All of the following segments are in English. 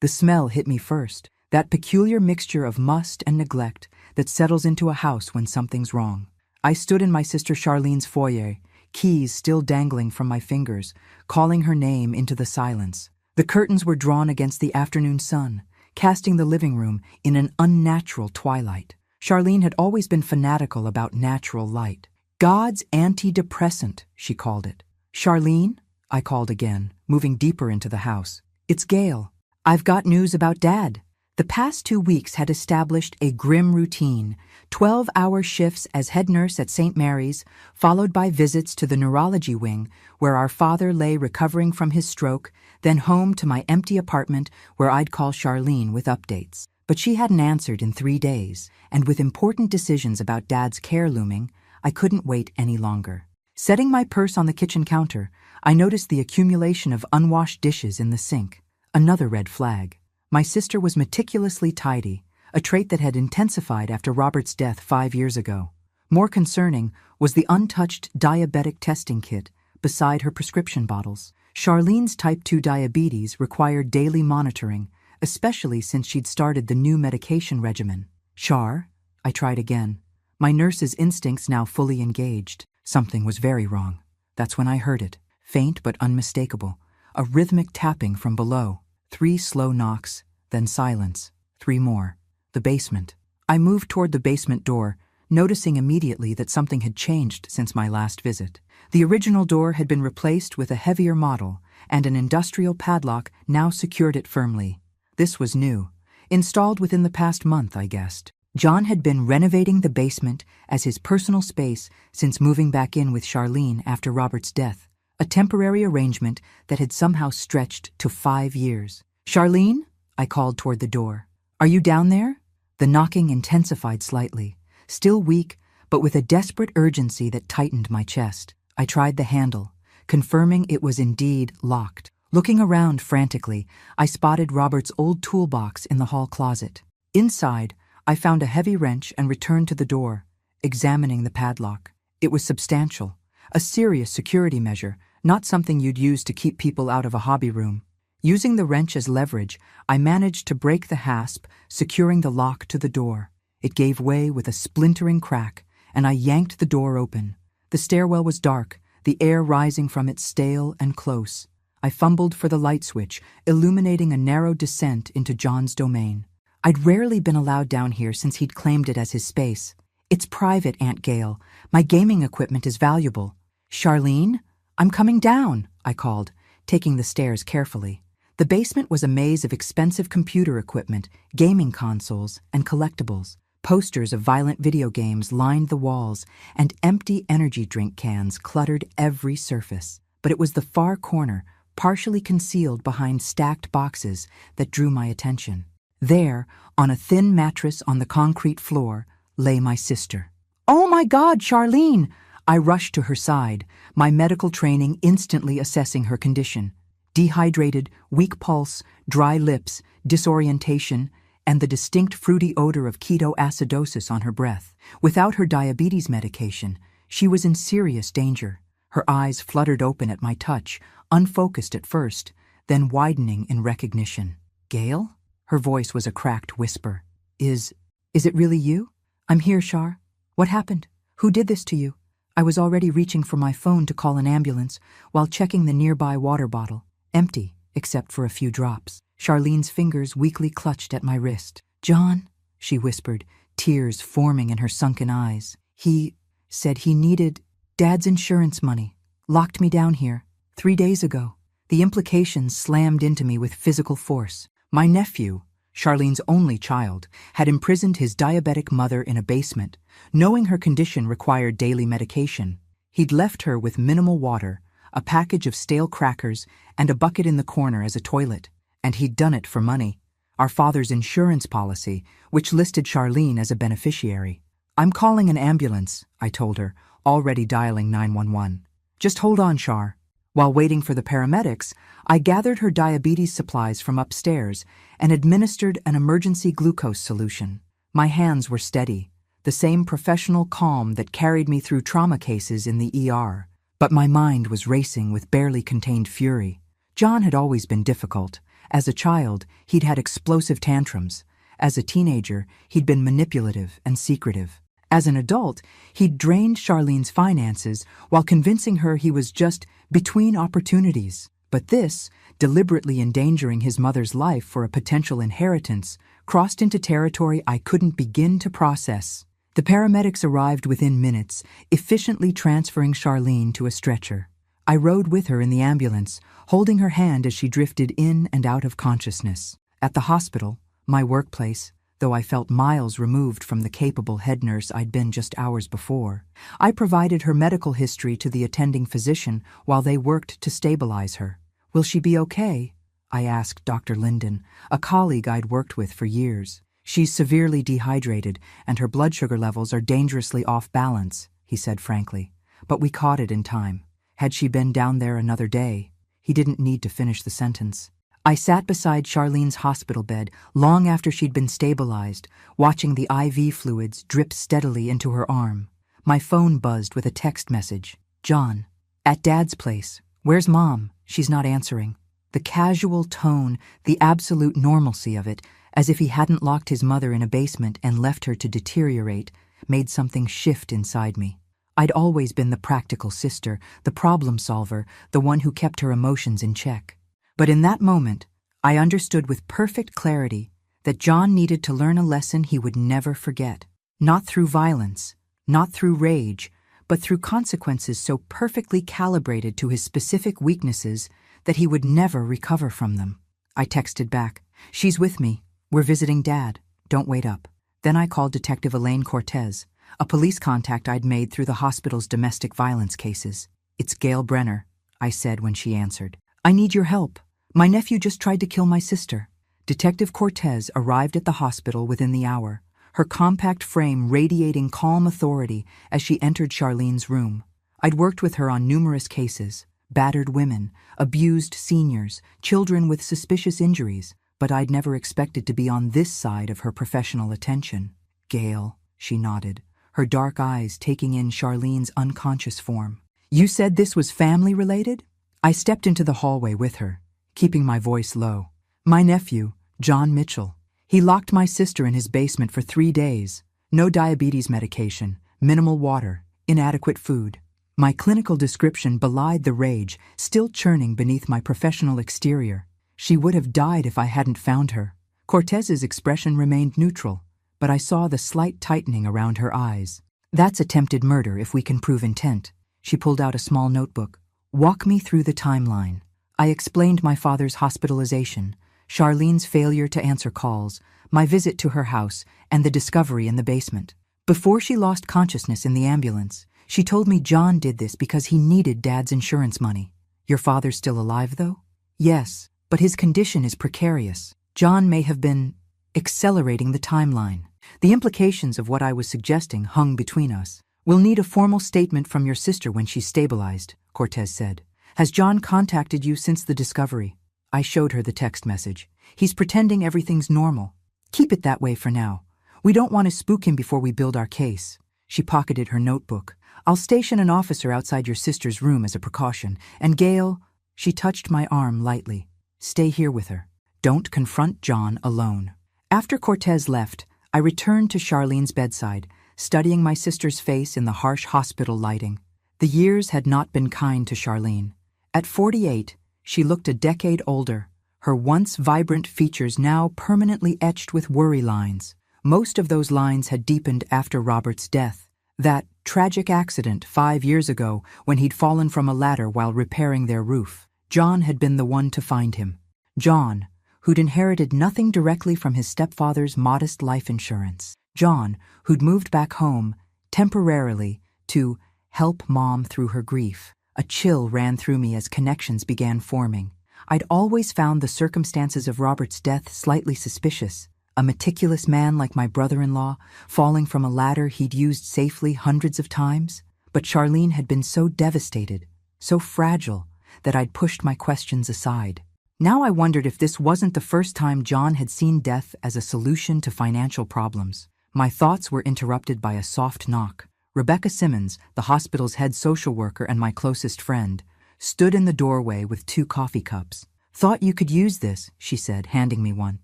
The smell hit me first, that peculiar mixture of must and neglect that settles into a house when something's wrong. I stood in my sister Charlene's foyer, keys still dangling from my fingers, calling her name into the silence. The curtains were drawn against the afternoon sun, casting the living room in an unnatural twilight. Charlene had always been fanatical about natural light. God's antidepressant, she called it. Charlene? I called again, moving deeper into the house. It's Gail. I've got news about Dad. The past 2 weeks had established a grim routine, 12-hour shifts as head nurse at St. Mary's, followed by visits to the neurology wing, where our father lay recovering from his stroke, then home to my empty apartment where I'd call Charlene with updates. But she hadn't answered in 3 days, and with important decisions about Dad's care looming, I couldn't wait any longer. Setting my purse on the kitchen counter, I noticed the accumulation of unwashed dishes in the sink. Another red flag. My sister was meticulously tidy, a trait that had intensified after Robert's death 5 years ago. More concerning was the untouched diabetic testing kit beside her prescription bottles. Charlene's type 2 diabetes required daily monitoring, especially since she'd started the new medication regimen. Char, I tried again. My nurse's instincts now fully engaged. Something was very wrong. That's when I heard it, faint but unmistakable, a rhythmic tapping from below. 3 slow knocks, then silence. 3 more. The basement. I moved toward the basement door, noticing immediately that something had changed since my last visit. The original door had been replaced with a heavier model, and an industrial padlock now secured it firmly. This was new, installed within the past month, I guessed. John had been renovating the basement as his personal space since moving back in with Charlene after Robert's death, a temporary arrangement that had somehow stretched to 5 years. Charlene? I called toward the door. Are you down there? The knocking intensified slightly, still weak, but with a desperate urgency that tightened my chest. I tried the handle, confirming it was indeed locked. Looking around frantically, I spotted Robert's old toolbox in the hall closet. Inside, I found a heavy wrench and returned to the door, examining the padlock. It was substantial, a serious security measure, not something you'd use to keep people out of a hobby room. Using the wrench as leverage, I managed to break the hasp, securing the lock to the door. It gave way with a splintering crack, and I yanked the door open. The stairwell was dark, the air rising from it stale and close. I fumbled for the light switch, illuminating a narrow descent into John's domain. I'd rarely been allowed down here since he'd claimed it as his space. It's private, Aunt Gail. My gaming equipment is valuable. Charlene? I'm coming down, I called, taking the stairs carefully. The basement was a maze of expensive computer equipment, gaming consoles, and collectibles. Posters of violent video games lined the walls, and empty energy drink cans cluttered every surface. But it was the far corner, partially concealed behind stacked boxes, that drew my attention. There, on a thin mattress on the concrete floor, lay my sister. "Oh my God, Charlene!" I rushed to her side, my medical training instantly assessing her condition. Dehydrated, weak pulse, dry lips, disorientation, and the distinct fruity odor of ketoacidosis on her breath. Without her diabetes medication, she was in serious danger. Her eyes fluttered open at my touch, unfocused at first, then widening in recognition. "Gail?" Her voice was a cracked whisper. Is it really you? I'm here, Char. What happened? Who did this to you? I was already reaching for my phone to call an ambulance while checking the nearby water bottle. Empty, except for a few drops. Charlene's fingers weakly clutched at my wrist. "John," she whispered, tears forming in her sunken eyes. He said he needed Dad's insurance money. Locked me down here 3 days ago." The implications slammed into me with physical force. My nephew, Charlene's only child, had imprisoned his diabetic mother in a basement, knowing her condition required daily medication. He'd left her with minimal water, a package of stale crackers, and a bucket in the corner as a toilet. And he'd done it for money. Our father's insurance policy, which listed Charlene as a beneficiary. "I'm calling an ambulance," I told her, already dialing 911. "Just hold on, Char." While waiting for the paramedics, I gathered her diabetes supplies from upstairs and administered an emergency glucose solution. My hands were steady, the same professional calm that carried me through trauma cases in the ER. But my mind was racing with barely contained fury. John had always been difficult, As a child, he'd had explosive tantrums. As a teenager, he'd been manipulative and secretive. As an adult, he'd drained Charlene's finances while convincing her he was just between opportunities. But this, deliberately endangering his mother's life for a potential inheritance, crossed into territory I couldn't begin to process. The paramedics arrived within minutes, efficiently transferring Charlene to a stretcher. I rode with her in the ambulance, holding her hand as she drifted in and out of consciousness. At the hospital, my workplace, though I felt miles removed from the capable head nurse I'd been just hours before, I provided her medical history to the attending physician while they worked to stabilize her. "Will she be okay?" I asked Dr. Linden, a colleague I'd worked with for years. "She's severely dehydrated, and her blood sugar levels are dangerously off balance," he said frankly. "But we caught it in time. Had she been down there another day..." He didn't need to finish the sentence. I sat beside Charlene's hospital bed long after she'd been stabilized, watching the IV fluids drip steadily into her arm. My phone buzzed with a text message. "John, at Dad's place. Where's Mom? She's not answering." The casual tone, the absolute normalcy of it, as if he hadn't locked his mother in a basement and left her to deteriorate, made something shift inside me. I'd always been the practical sister, the problem solver, the one who kept her emotions in check. But in that moment, I understood with perfect clarity that John needed to learn a lesson he would never forget. Not through violence, not through rage, but through consequences so perfectly calibrated to his specific weaknesses that he would never recover from them. I texted back, "She's with me. We're visiting Dad. Don't wait up." Then I called Detective Elaine Cortez, a police contact I'd made through the hospital's domestic violence cases. "It's Gail Brenner," I said when she answered. "I need your help. My nephew just tried to kill my sister." Detective Cortez arrived at the hospital within the hour, her compact frame radiating calm authority as she entered Charlene's room. I'd worked with her on numerous cases, battered women, abused seniors, children with suspicious injuries, but I'd never expected to be on this side of her professional attention. "Gail," she nodded, her dark eyes taking in Charlene's unconscious form. "You said this was family-related?" I stepped into the hallway with her, keeping my voice low. "My nephew, John Mitchell. He locked my sister in his basement for 3 days. No diabetes medication, minimal water, inadequate food." My clinical description belied the rage still churning beneath my professional exterior. She would have died if I hadn't found her. Cortez's expression remained neutral, but I saw the slight tightening around her eyes. "That's attempted murder if we can prove intent." She pulled out a small notebook. "Walk me through the timeline." I explained my father's hospitalization, Charlene's failure to answer calls, my visit to her house, and the discovery in the basement. Before she lost consciousness in the ambulance, she told me John did this because he needed Dad's insurance money. "Your father's still alive, though?" "Yes, but his condition is precarious. John may have been accelerating the timeline." The implications of what I was suggesting hung between us. "We'll need a formal statement from your sister when she's stabilized," Cortez said. "Has John contacted you since the discovery?" I showed her the text message. "He's pretending everything's normal. Keep it that way for now. We don't want to spook him before we build our case." She pocketed her notebook. "I'll station an officer outside your sister's room as a precaution. And Gail," she touched my arm lightly, "stay here with her. Don't confront John alone." After Cortez left, I returned to Charlene's bedside, studying my sister's face in the harsh hospital lighting. The years had not been kind to Charlene. At 48, she looked a decade older, her once vibrant features now permanently etched with worry lines. Most of those lines had deepened after Robert's death. That tragic accident 5 years ago when he'd fallen from a ladder while repairing their roof. John had been the one to find him. John, who'd inherited nothing directly from his stepfather's modest life insurance. John, who'd moved back home, temporarily, to help Mom through her grief. A chill ran through me as connections began forming. I'd always found the circumstances of Robert's death slightly suspicious. A meticulous man like my brother-in-law, falling from a ladder he'd used safely hundreds of times. But Charlene had been so devastated, so fragile, that I'd pushed my questions aside. Now I wondered if this wasn't the first time John had seen death as a solution to financial problems. My thoughts were interrupted by a soft knock. Rebecca Simmons, the hospital's head social worker and my closest friend, stood in the doorway with 2 coffee cups. Thought you could use this, she said, handing me one.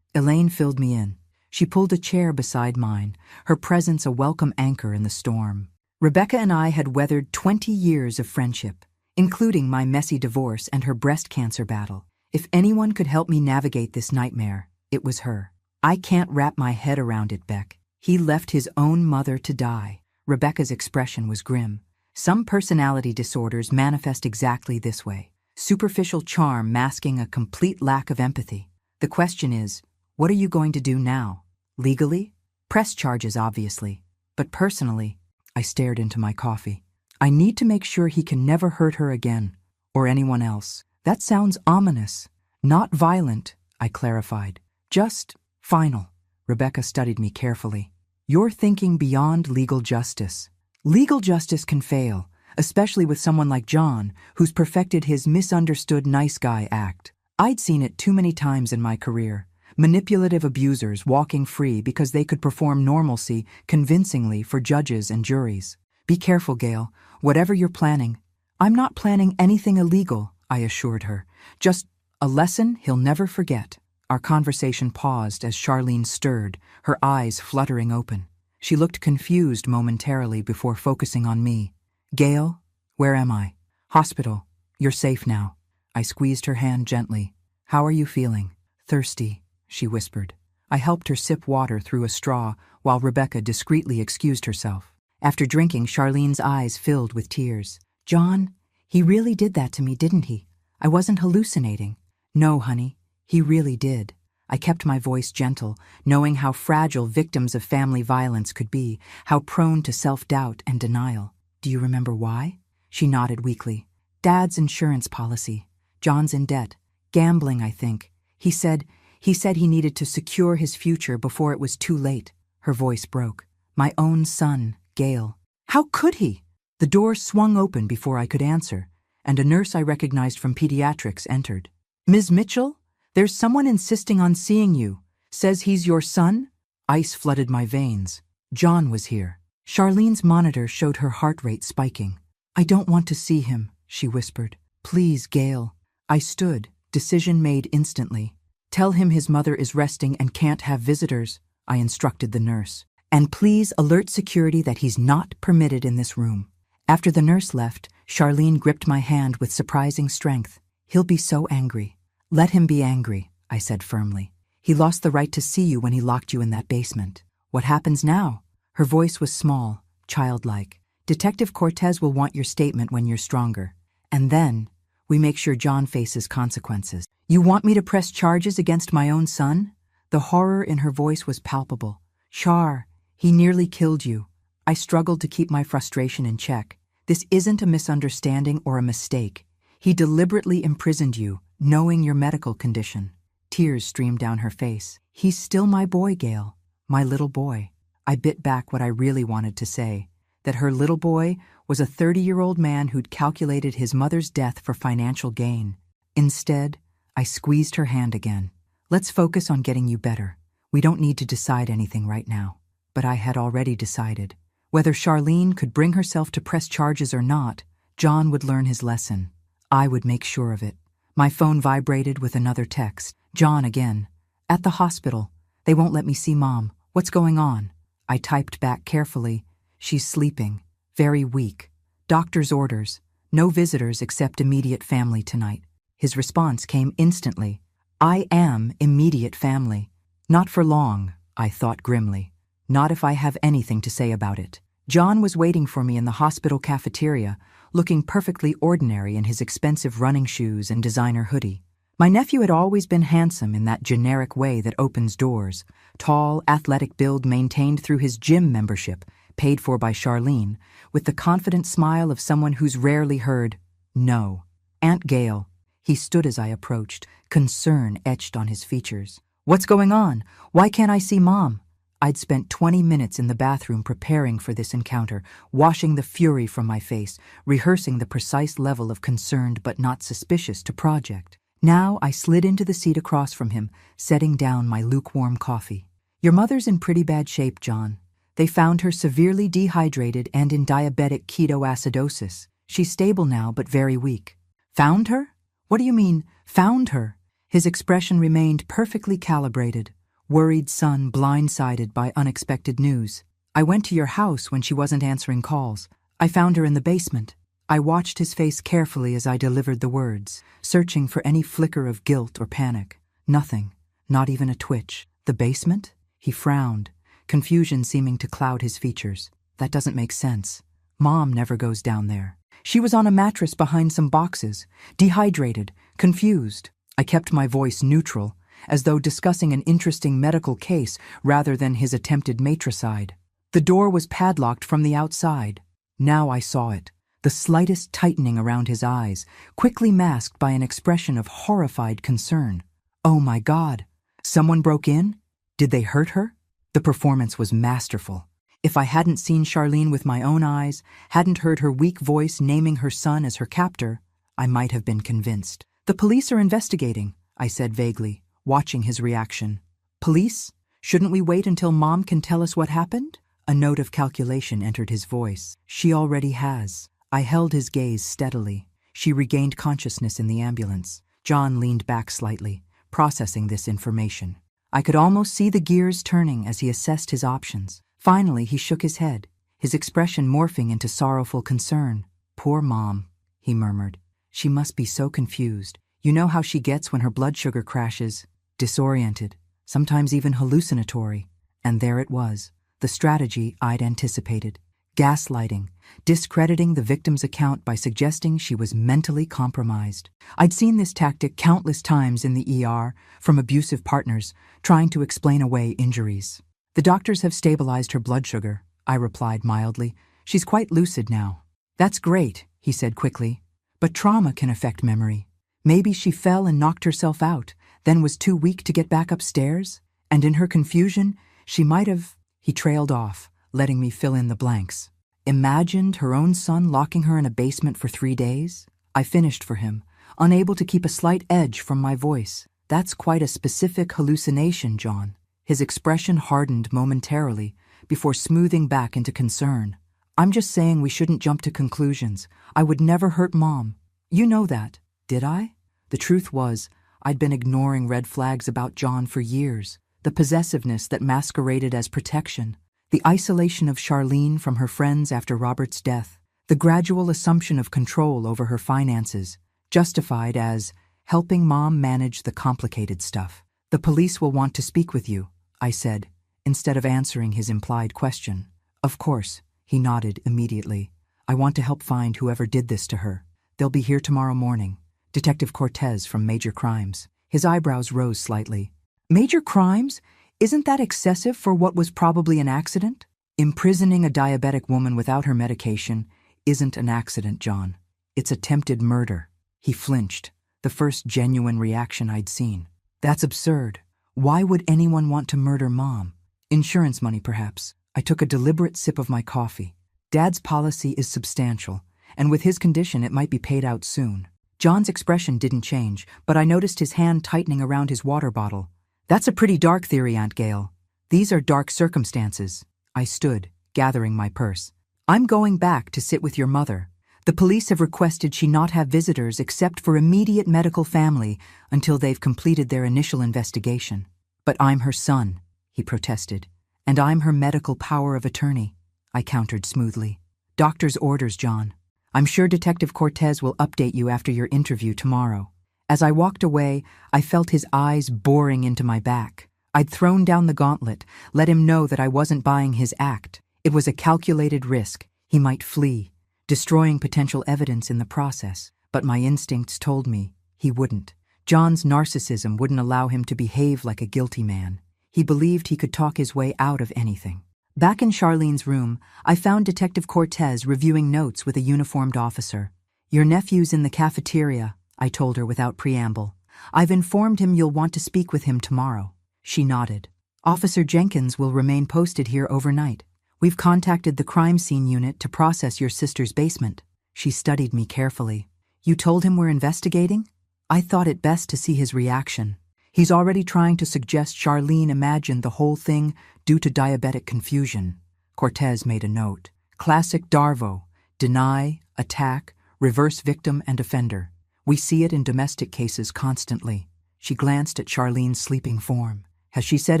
Elaine filled me in. She pulled a chair beside mine, her presence a welcome anchor in the storm. Rebecca and I had weathered 20 years of friendship, including my messy divorce and her breast cancer battle. If anyone could help me navigate this nightmare, it was her. I can't wrap my head around it, Beck. He left his own mother to die. Rebecca's expression was grim. Some personality disorders manifest exactly this way. Superficial charm masking a complete lack of empathy. The question is, what are you going to do now? Legally? Press charges, obviously. But personally, I stared into my coffee. I need to make sure he can never hurt her again, or anyone else. That sounds ominous. Not violent, I clarified. Just final. Rebecca studied me carefully. You're thinking beyond legal justice. Legal justice can fail, especially with someone like John, who's perfected his misunderstood nice guy act. I'd seen it too many times in my career. Manipulative abusers walking free because they could perform normalcy convincingly for judges and juries. Be careful, Gail. Whatever you're planning. I'm not planning anything illegal, I assured her. Just a lesson he'll never forget. Our conversation paused as Charlene stirred, her eyes fluttering open. She looked confused momentarily before focusing on me. Gail, where am I? Hospital. You're safe now. I squeezed her hand gently. How are you feeling? Thirsty, she whispered. I helped her sip water through a straw while Rebecca discreetly excused herself. After drinking, Charlene's eyes filled with tears. John, he really did that to me, didn't he? I wasn't hallucinating. No, honey, he really did. I kept my voice gentle, knowing how fragile victims of family violence could be, how prone to self-doubt and denial. Do you remember why? She nodded weakly. Dad's insurance policy. John's in debt. Gambling, I think. He said he needed to secure his future before it was too late. Her voice broke. My own son, Gail. How could he? The door swung open before I could answer, and a nurse I recognized from pediatrics entered. Ms. Mitchell, there's someone insisting on seeing you. Says he's your son? Ice flooded my veins. John was here. Charlene's monitor showed her heart rate spiking. I don't want to see him, she whispered. Please, Gail. I stood, decision made instantly. Tell him his mother is resting and can't have visitors, I instructed the nurse. And please alert security that he's not permitted in this room. After the nurse left, Charlene gripped my hand with surprising strength. He'll be so angry. Let him be angry, I said firmly. He lost the right to see you when he locked you in that basement. What happens now? Her voice was small, childlike. Detective Cortez will want your statement when you're stronger. And then, we make sure John faces consequences. You want me to press charges against my own son? The horror in her voice was palpable. Char, he nearly killed you. I struggled to keep my frustration in check. This isn't a misunderstanding or a mistake. He deliberately imprisoned you, knowing your medical condition. Tears streamed down her face. He's still my boy, Gail. My little boy. I bit back what I really wanted to say, that her little boy was a 30-year-old man who'd calculated his mother's death for financial gain. Instead, I squeezed her hand again. Let's focus on getting you better. We don't need to decide anything right now. But I had already decided. Whether Charlene could bring herself to press charges or not, John would learn his lesson. I would make sure of it. My phone vibrated with another text. John again. At the hospital. They won't let me see Mom. What's going on? I typed back carefully. She's sleeping. Very weak. Doctor's orders. No visitors except immediate family tonight. His response came instantly. I am immediate family. Not for long, I thought grimly. Not if I have anything to say about it. John was waiting for me in the hospital cafeteria, looking perfectly ordinary in his expensive running shoes and designer hoodie. My nephew had always been handsome in that generic way that opens doors. Tall, athletic build maintained through his gym membership, paid for by Charlene, with the confident smile of someone who's rarely heard, no. Aunt Gail. He stood as I approached, concern etched on his features. What's going on? Why can't I see Mom? I'd spent 20 minutes in the bathroom preparing for this encounter, washing the fury from my face, rehearsing the precise level of concerned but not suspicious to project. Now I slid into the seat across from him, setting down my lukewarm coffee. Your mother's in pretty bad shape, John. They found her severely dehydrated and in diabetic ketoacidosis. She's stable now, but very weak. Found her? What do you mean, found her? His expression remained perfectly calibrated, worried son blindsided by unexpected news. I went to your house when she wasn't answering calls. I found her in the basement. I watched his face carefully as I delivered the words, searching for any flicker of guilt or panic. Nothing, not even a twitch. The basement? He frowned, confusion seeming to cloud his features. That doesn't make sense. Mom never goes down there. She was on a mattress behind some boxes, dehydrated, confused. I kept my voice neutral, as though discussing an interesting medical case rather than his attempted matricide. The door was padlocked from the outside. Now I saw it, the slightest tightening around his eyes, quickly masked by an expression of horrified concern. Oh my God! Someone broke in? Did they hurt her? The performance was masterful. If I hadn't seen Charlene with my own eyes, hadn't heard her weak voice naming her son as her captor, I might have been convinced. The police are investigating, I said vaguely, watching his reaction. Police? Shouldn't we wait until Mom can tell us what happened? A note of calculation entered his voice. She already has. I held his gaze steadily. She regained consciousness in the ambulance. John leaned back slightly, processing this information. I could almost see the gears turning as he assessed his options. Finally, he shook his head, his expression morphing into sorrowful concern. Poor Mom, he murmured. She must be so confused. You know how she gets when her blood sugar crashes. Disoriented, sometimes even hallucinatory. And there it was, the strategy I'd anticipated. Gaslighting, discrediting the victim's account by suggesting she was mentally compromised. I'd seen this tactic countless times in the ER from abusive partners trying to explain away injuries. The doctors have stabilized her blood sugar, I replied mildly. She's quite lucid now. That's great, he said quickly. But trauma can affect memory. Maybe she fell and knocked herself out, then was too weak to get back upstairs, and in her confusion, she might have... He trailed off, letting me fill in the blanks. Imagined her own son locking her in a basement for 3 days? I finished for him, unable to keep a slight edge from my voice. That's quite a specific hallucination, John. His expression hardened momentarily before smoothing back into concern. I'm just saying we shouldn't jump to conclusions. I would never hurt Mom. You know that, did I? The truth was, I'd been ignoring red flags about John for years. The possessiveness that masqueraded as protection, the isolation of Charlene from her friends after Robert's death, the gradual assumption of control over her finances, justified as helping Mom manage the complicated stuff. The police will want to speak with you, I said, instead of answering his implied question. Of course, he nodded immediately. I want to help find whoever did this to her. They'll be here tomorrow morning. Detective Cortez from Major Crimes. His eyebrows rose slightly. Major Crimes? Isn't that excessive for what was probably an accident? Imprisoning a diabetic woman without her medication isn't an accident, John. It's attempted murder. He flinched, the first genuine reaction I'd seen. That's absurd. Why would anyone want to murder Mom? Insurance money, perhaps. I took a deliberate sip of my coffee. Dad's policy is substantial, and with his condition it might be paid out soon. John's expression didn't change, but I noticed his hand tightening around his water bottle. That's a pretty dark theory, Aunt Gail. These are dark circumstances. I stood, gathering my purse. I'm going back to sit with your mother. The police have requested she not have visitors except for immediate medical family until they've completed their initial investigation. But I'm her son, he protested, and I'm her medical power of attorney, I countered smoothly. Doctor's orders, John. I'm sure Detective Cortez will update you after your interview tomorrow. As I walked away, I felt his eyes boring into my back. I'd thrown down the gauntlet, let him know that I wasn't buying his act. It was a calculated risk. He might flee, destroying potential evidence in the process. But my instincts told me he wouldn't. John's narcissism wouldn't allow him to behave like a guilty man. He believed he could talk his way out of anything. Back in Charlene's room, I found Detective Cortez reviewing notes with a uniformed officer. Your nephew's in the cafeteria, I told her without preamble. I've informed him you'll want to speak with him tomorrow. She nodded. Officer Jenkins will remain posted here overnight. We've contacted the crime scene unit to process your sister's basement. She studied me carefully. You told him we're investigating? I thought it best to see his reaction. He's already trying to suggest Charlene imagined the whole thing due to diabetic confusion. Cortez made a note. Classic Darvo. Deny, attack, reverse victim and offender. We see it in domestic cases constantly. She glanced at Charlene's sleeping form. Has she said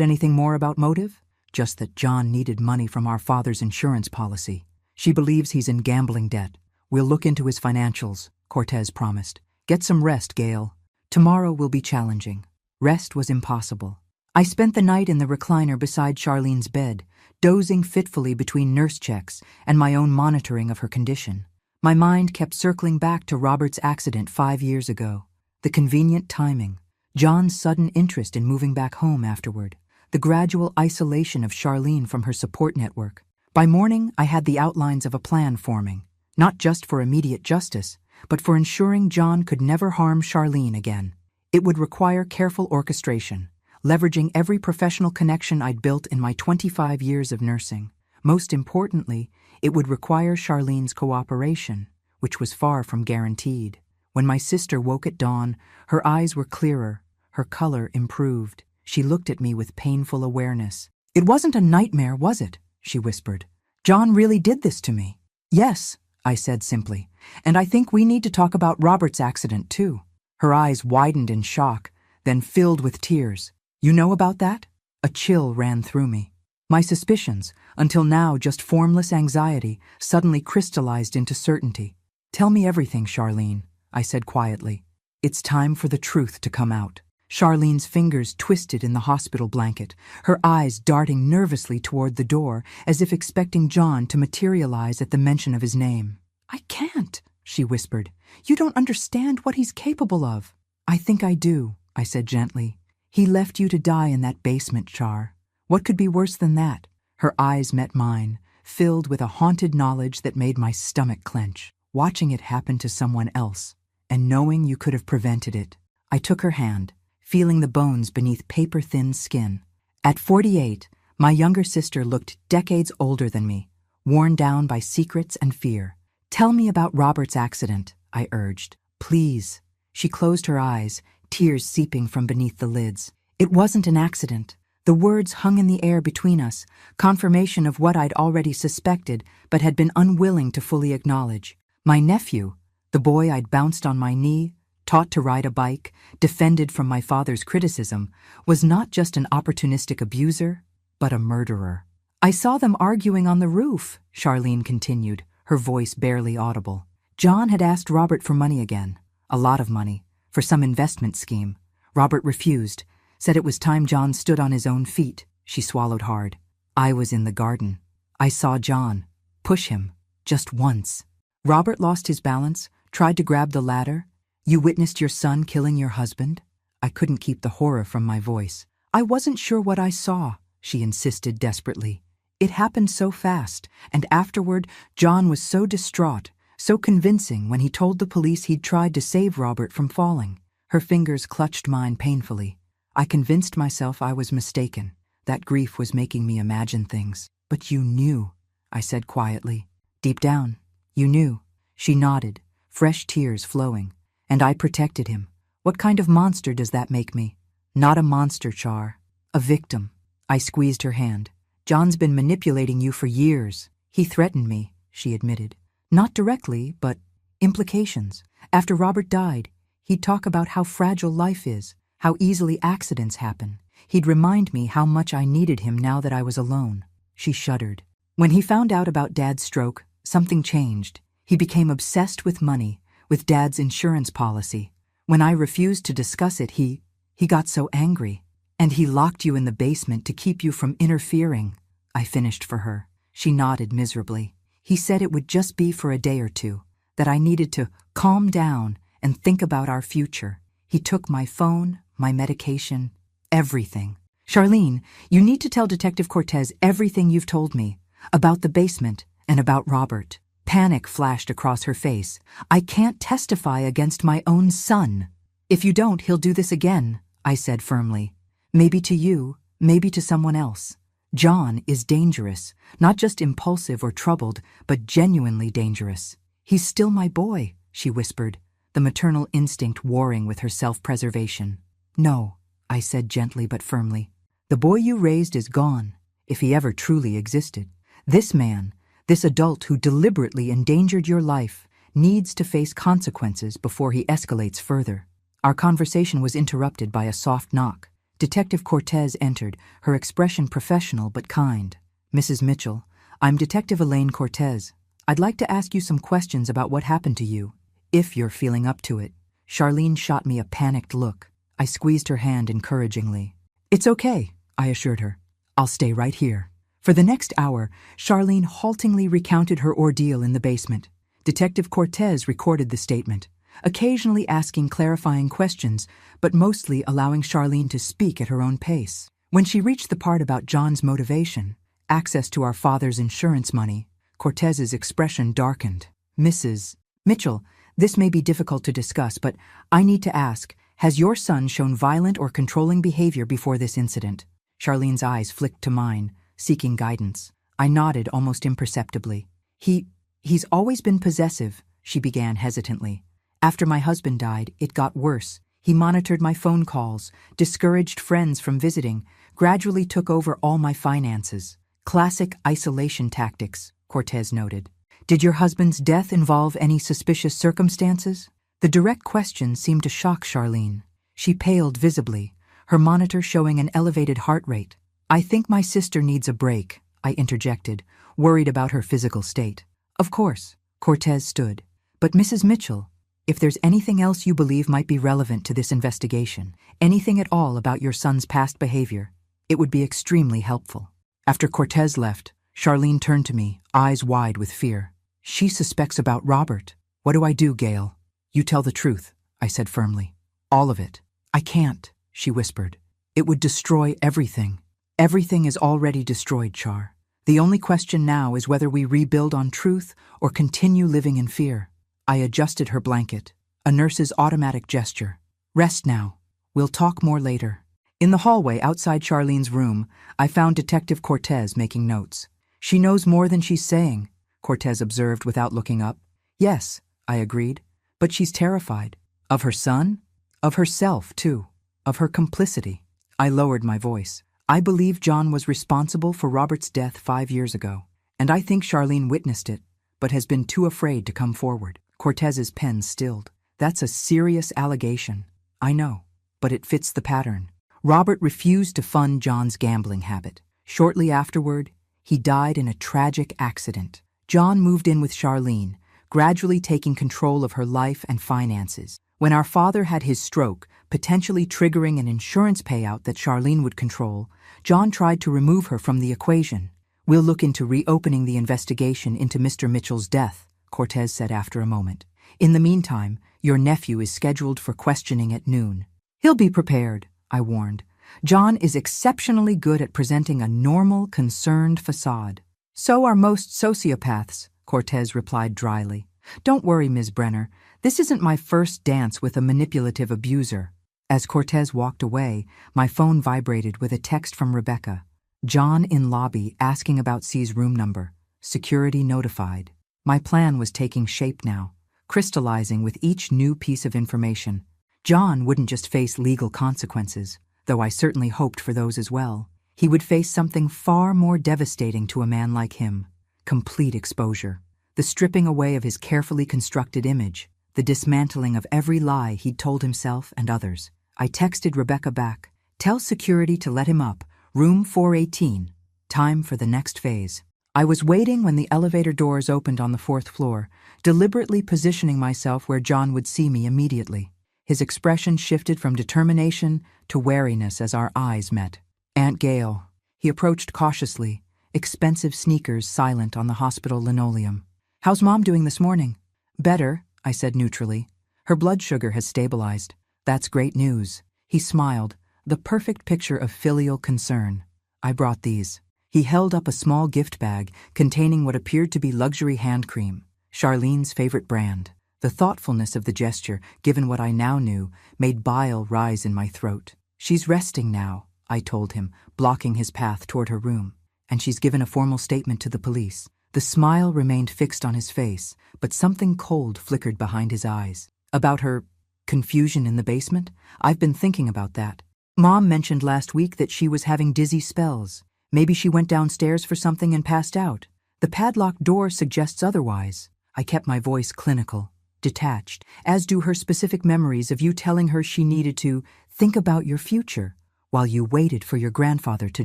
anything more about motive? Just that John needed money from our father's insurance policy. She believes he's in gambling debt. We'll look into his financials, Cortez promised. Get some rest, Gail. Tomorrow will be challenging. Rest was impossible. I spent the night in the recliner beside Charlene's bed, dozing fitfully between nurse checks and my own monitoring of her condition. My mind kept circling back to Robert's accident 5 years ago. The convenient timing, John's sudden interest in moving back home afterward, the gradual isolation of Charlene from her support network. By morning, I had the outlines of a plan forming, not just for immediate justice, but for ensuring John could never harm Charlene again. It would require careful orchestration, leveraging every professional connection I'd built in my 25 years of nursing. Most importantly, it would require Charlene's cooperation, which was far from guaranteed. When my sister woke at dawn, her eyes were clearer, her color improved. She looked at me with painful awareness. "It wasn't a nightmare, was it?" she whispered. "John really did this to me." "Yes," I said simply, "and I think we need to talk about Robert's accident too." Her eyes widened in shock, then filled with tears. "You know about that?" A chill ran through me. My suspicions, until now just formless anxiety, suddenly crystallized into certainty. "Tell me everything, Charlene," I said quietly. "It's time for the truth to come out." Charlene's fingers twisted in the hospital blanket, her eyes darting nervously toward the door, as if expecting John to materialize at the mention of his name. "I can't," she whispered. "You don't understand what he's capable of." "I think I do," I said gently. "He left you to die in that basement, Char. What could be worse than that?" Her eyes met mine, filled with a haunted knowledge that made my stomach clench. Watching it happen to someone else, and knowing you could have prevented it. I took her hand, feeling the bones beneath paper-thin skin. At 48, my younger sister looked decades older than me, worn down by secrets and fear. "Tell me about Robert's accident," I urged. "Please." She closed her eyes, tears seeping from beneath the lids. "It wasn't an accident." The words hung in the air between us, confirmation of what I'd already suspected but had been unwilling to fully acknowledge. My nephew, the boy I'd bounced on my knee, taught to ride a bike, defended from my father's criticism, was not just an opportunistic abuser, but a murderer. "I saw them arguing on the roof," Charlene continued, her voice barely audible. "John had asked Robert for money again, a lot of money, for some investment scheme. Robert refused, said it was time John stood on his own feet." She swallowed hard. "I was in the garden. I saw John. Push him. Just once. Robert lost his balance, tried to grab the ladder. You witnessed your son killing your husband?" I couldn't keep the horror from my voice. "I wasn't sure what I saw," she insisted desperately. "It happened so fast, and afterward, John was so distraught, so convincing when he told the police he'd tried to save Robert from falling." Her fingers clutched mine painfully. I convinced myself I was mistaken. That grief was making me imagine things. "But you knew," I said quietly. "Deep down, you knew." She nodded, fresh tears flowing. "And I protected him. What kind of monster does that make me?" "Not a monster, Char. A victim." I squeezed her hand. "John's been manipulating you for years." "He threatened me," she admitted. "Not directly, but implications. After Robert died, he'd talk about how fragile life is, how easily accidents happen. He'd remind me how much I needed him now that I was alone." She shuddered. "When he found out about Dad's stroke, something changed. He became obsessed with money, with Dad's insurance policy. When I refused to discuss it, he got so angry. And he locked you in the basement to keep you from interfering," I finished for her. She nodded miserably. "He said it would just be for a day or two, that I needed to calm down and think about our future. He took my phone, my medication, everything. Charlene, you need to tell Detective Cortez everything you've told me, about the basement and about Robert." Panic flashed across her face. "I can't testify against my own son." "If you don't, he'll do this again," I said firmly. "Maybe to you, maybe to someone else. John is dangerous, not just impulsive or troubled, but genuinely dangerous." "He's still my boy," she whispered, the maternal instinct warring with her self-preservation. "No," I said gently but firmly. "The boy you raised is gone, if he ever truly existed. This man, this adult who deliberately endangered your life, needs to face consequences before he escalates further. Our conversation was interrupted by a soft knock. Detective Cortez entered, her expression professional but kind. "Mrs. Mitchell, I'm Detective Elaine Cortez. I'd like to ask you some questions about what happened to you, if you're feeling up to it." Charlene shot me a panicked look. I squeezed her hand encouragingly. "It's okay," I assured her. "I'll stay right here." For the next hour, Charlene haltingly recounted her ordeal in the basement. Detective Cortez recorded the statement, occasionally asking clarifying questions, but mostly allowing Charlene to speak at her own pace. When she reached the part about John's motivation, access to our father's insurance money, Cortez's expression darkened. "Mrs. Mitchell, this may be difficult to discuss, but I need to ask, has your son shown violent or controlling behavior before this incident?" Charlene's eyes flicked to mine, seeking guidance. I nodded almost imperceptibly. He's always been possessive," she began hesitantly. "After my husband died, it got worse. He monitored my phone calls, discouraged friends from visiting, gradually took over all my finances. Classic isolation tactics," Cortez noted. "Did your husband's death involve any suspicious circumstances?" The direct question seemed to shock Charlene. She paled visibly, her monitor showing an elevated heart rate. "I think my sister needs a break," I interjected, worried about her physical state. "Of course," Cortez stood. "But Mrs. Mitchell, if there's anything else you believe might be relevant to this investigation, anything at all about your son's past behavior, it would be extremely helpful." After Cortez left, Charlene turned to me, eyes wide with fear. "She suspects about Robert. What do I do, Gail?" "You tell the truth," I said firmly. "All of it." "I can't," she whispered. "It would destroy everything." "Everything is already destroyed, Char. The only question now is whether we rebuild on truth or continue living in fear." I adjusted her blanket, a nurse's automatic gesture. "Rest now. We'll talk more later." In the hallway outside Charlene's room, I found Detective Cortez making notes. "She knows more than she's saying," Cortez observed without looking up. "Yes," I agreed, "but she's terrified. Of her son? Of herself, too. Of her complicity." I lowered my voice. "I believe John was responsible for Robert's death 5 years ago, and I think Charlene witnessed it, but has been too afraid to come forward." Cortez's pen stilled. "That's a serious allegation." "I know, but it fits the pattern. Robert refused to fund John's gambling habit. Shortly afterward, he died in a tragic accident. John moved in with Charlene, gradually taking control of her life and finances. When our father had his stroke, potentially triggering an insurance payout that Charlene would control, John tried to remove her from the equation. "We'll look into reopening the investigation into Mr. Mitchell's death," Cortez said after a moment. "In the meantime, your nephew is scheduled for questioning at noon." "He'll be prepared," I warned. "John is exceptionally good at presenting a normal, concerned facade." "So are most sociopaths," Cortez replied dryly. "Don't worry, Ms. Brenner. This isn't my first dance with a manipulative abuser." As Cortez walked away, my phone vibrated with a text from Rebecca. "John in lobby asking about C's room number. Security notified." My plan was taking shape now, crystallizing with each new piece of information. John wouldn't just face legal consequences, though I certainly hoped for those as well. He would face something far more devastating to a man like him: complete exposure. The stripping away of his carefully constructed image, the dismantling of every lie he'd told himself and others. I texted Rebecca back. "Tell security to let him up. Room 418. Time for the next phase." I was waiting when the elevator doors opened on the 4th floor, deliberately positioning myself where John would see me immediately. His expression shifted from determination to wariness as our eyes met. "Aunt Gail." He approached cautiously, expensive sneakers silent on the hospital linoleum. "How's Mom doing this morning?" "Better," I said neutrally. "Her blood sugar has stabilized." "That's great news." He smiled, the perfect picture of filial concern. "I brought these." He held up a small gift bag containing what appeared to be luxury hand cream, Charlene's favorite brand. The thoughtfulness of the gesture, given what I now knew, made bile rise in my throat. "She's resting now," I told him, blocking his path toward her room. "And she's given a formal statement to the police." The smile remained fixed on his face, but something cold flickered behind his eyes. "About her confusion in the basement? I've been thinking about that. Mom mentioned last week that she was having dizzy spells. Maybe she went downstairs for something and passed out. The padlocked door suggests otherwise." I kept my voice clinical, detached, as do her specific memories of you telling her she needed to think about your future while you waited for your grandfather to